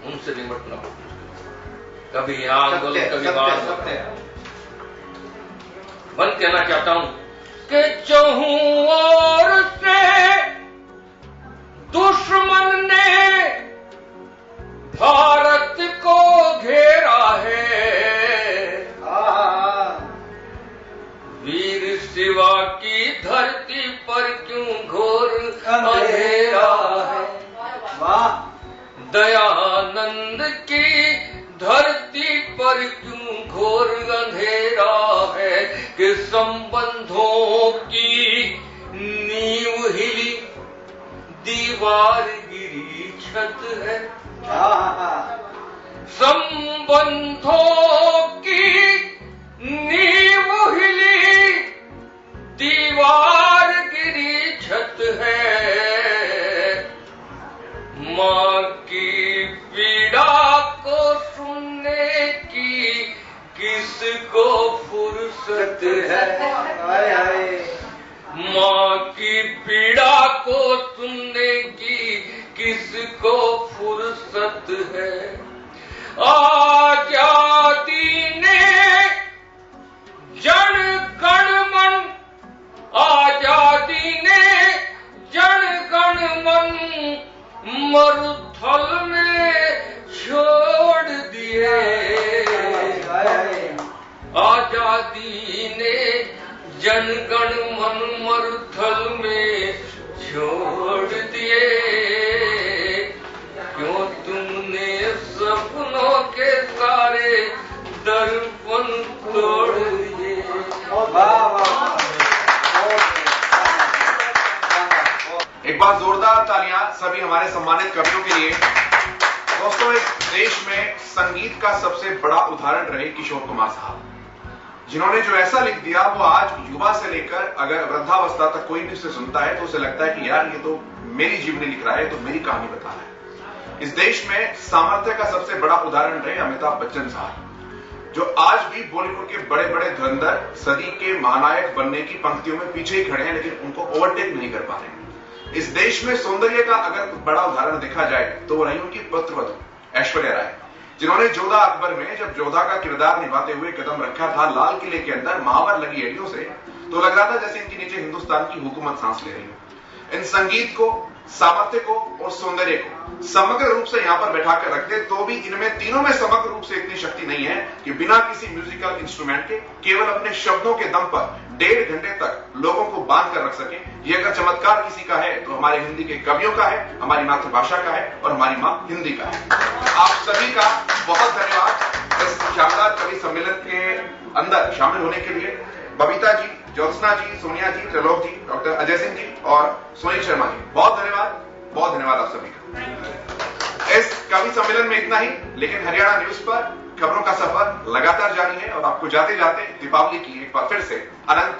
उनसे निमटना बहुत मुश्किल। कभी यहाँ आंदोलन कभी वहां। बंद कहना चाहता हूं कि चहुं ओर से दुश्मन ने भारत को घेरा है। वीर शिवा की धरती पर क्यों घोर अंधेरा है। वाह, दयानंद की धरती पर क्यों घोर अंधेरा है। कि संबंधों की नींव हिली दीवार गिरी छत है। संबंधों की नींव हिली दीवार गिरी छत है। माँ की पीड़ा को सुनने की किसको फुर्सत है। माँ की पीड़ा को सुनने की किसको फुर्सत है। आजादी ने जन गण मन, आजादी ने जन गण मन मरुथल में छोड़ दिए। आजादी ने जन गण मन मरुथल में छोड़ दिए। क्यों तुमने सपनों के सारे दर्पण तोड़ दिए। एक बार जोरदार तालियां सभी हमारे सम्मानित कवियों के लिए। दोस्तों, इस देश में संगीत का सबसे बड़ा उदाहरण रहे किशोर कुमार साहब, जिन्होंने जो ऐसा लिख दिया वो आज युवा से लेकर अगर वृद्धावस्था तक कोई भी उसे सुनता है तो उसे लगता है कि यार ये तो मेरी जीवनी लिख रहा है, तो मेरी कहानी बता रहा है। इस देश में सामर्थ्य का सबसे बड़ा उदाहरण रहे अमिताभ बच्चन साहब, जो आज भी बॉलीवुड के बड़े बड़े धुरंधर, सदी के महानायक बनने की पंक्तियों में पीछे ही खड़े हैं, लेकिन उनको ओवरटेक नहीं कर पा रहे। इस देश में सौंदर्य का अगर बड़ा उदाहरण देखा जाए तो वो रही उनकी पुत्रवधू ऐश्वर्या राय, जिन्होंने जोधा अकबर में जब जोधा का किरदार निभाते हुए कदम रखा था लाल किले के अंदर महावर लगी एड़ियों से, तो लग रहा था जैसे इनके नीचे हिंदुस्तान की हुकूमत सांस ले रही हो। इन संगीत को, सामर्थ्य को और सौंदर्य को समग्र रूप से यहां पर बैठा कर रखते तो भी इनमें तीनों में समग्र रूप से इतनी शक्ति नहीं है कि बिना किसी म्यूजिकल इंस्ट्रूमेंट के केवल अपने शब्दों के दम पर 1.5 घंटे तक लोगों को बांध कर रख सके। ये अगर चमत्कार किसी का है तो हमारे हिंदी के कवियों का है, हमारी मातृभाषा का है और हमारी मां हिंदी का है। आप सभी का बहुत धन्यवाद इस शानदार कवि सम्मेलन के अंदर शामिल होने के लिए। बबीता जी, ज्योत्सना जी, सोनिया जी, त्रिलोक जी, डॉक्टर अजय सिंह जी और सुनील शर्मा जी, बहुत धन्यवाद आप सभी का। इस कवि सम्मेलन में इतना ही, लेकिन हरियाणा न्यूज पर खबरों का सफर लगातार जारी है और आपको जाते जाते दीपावली की एक बार फिर से अनंत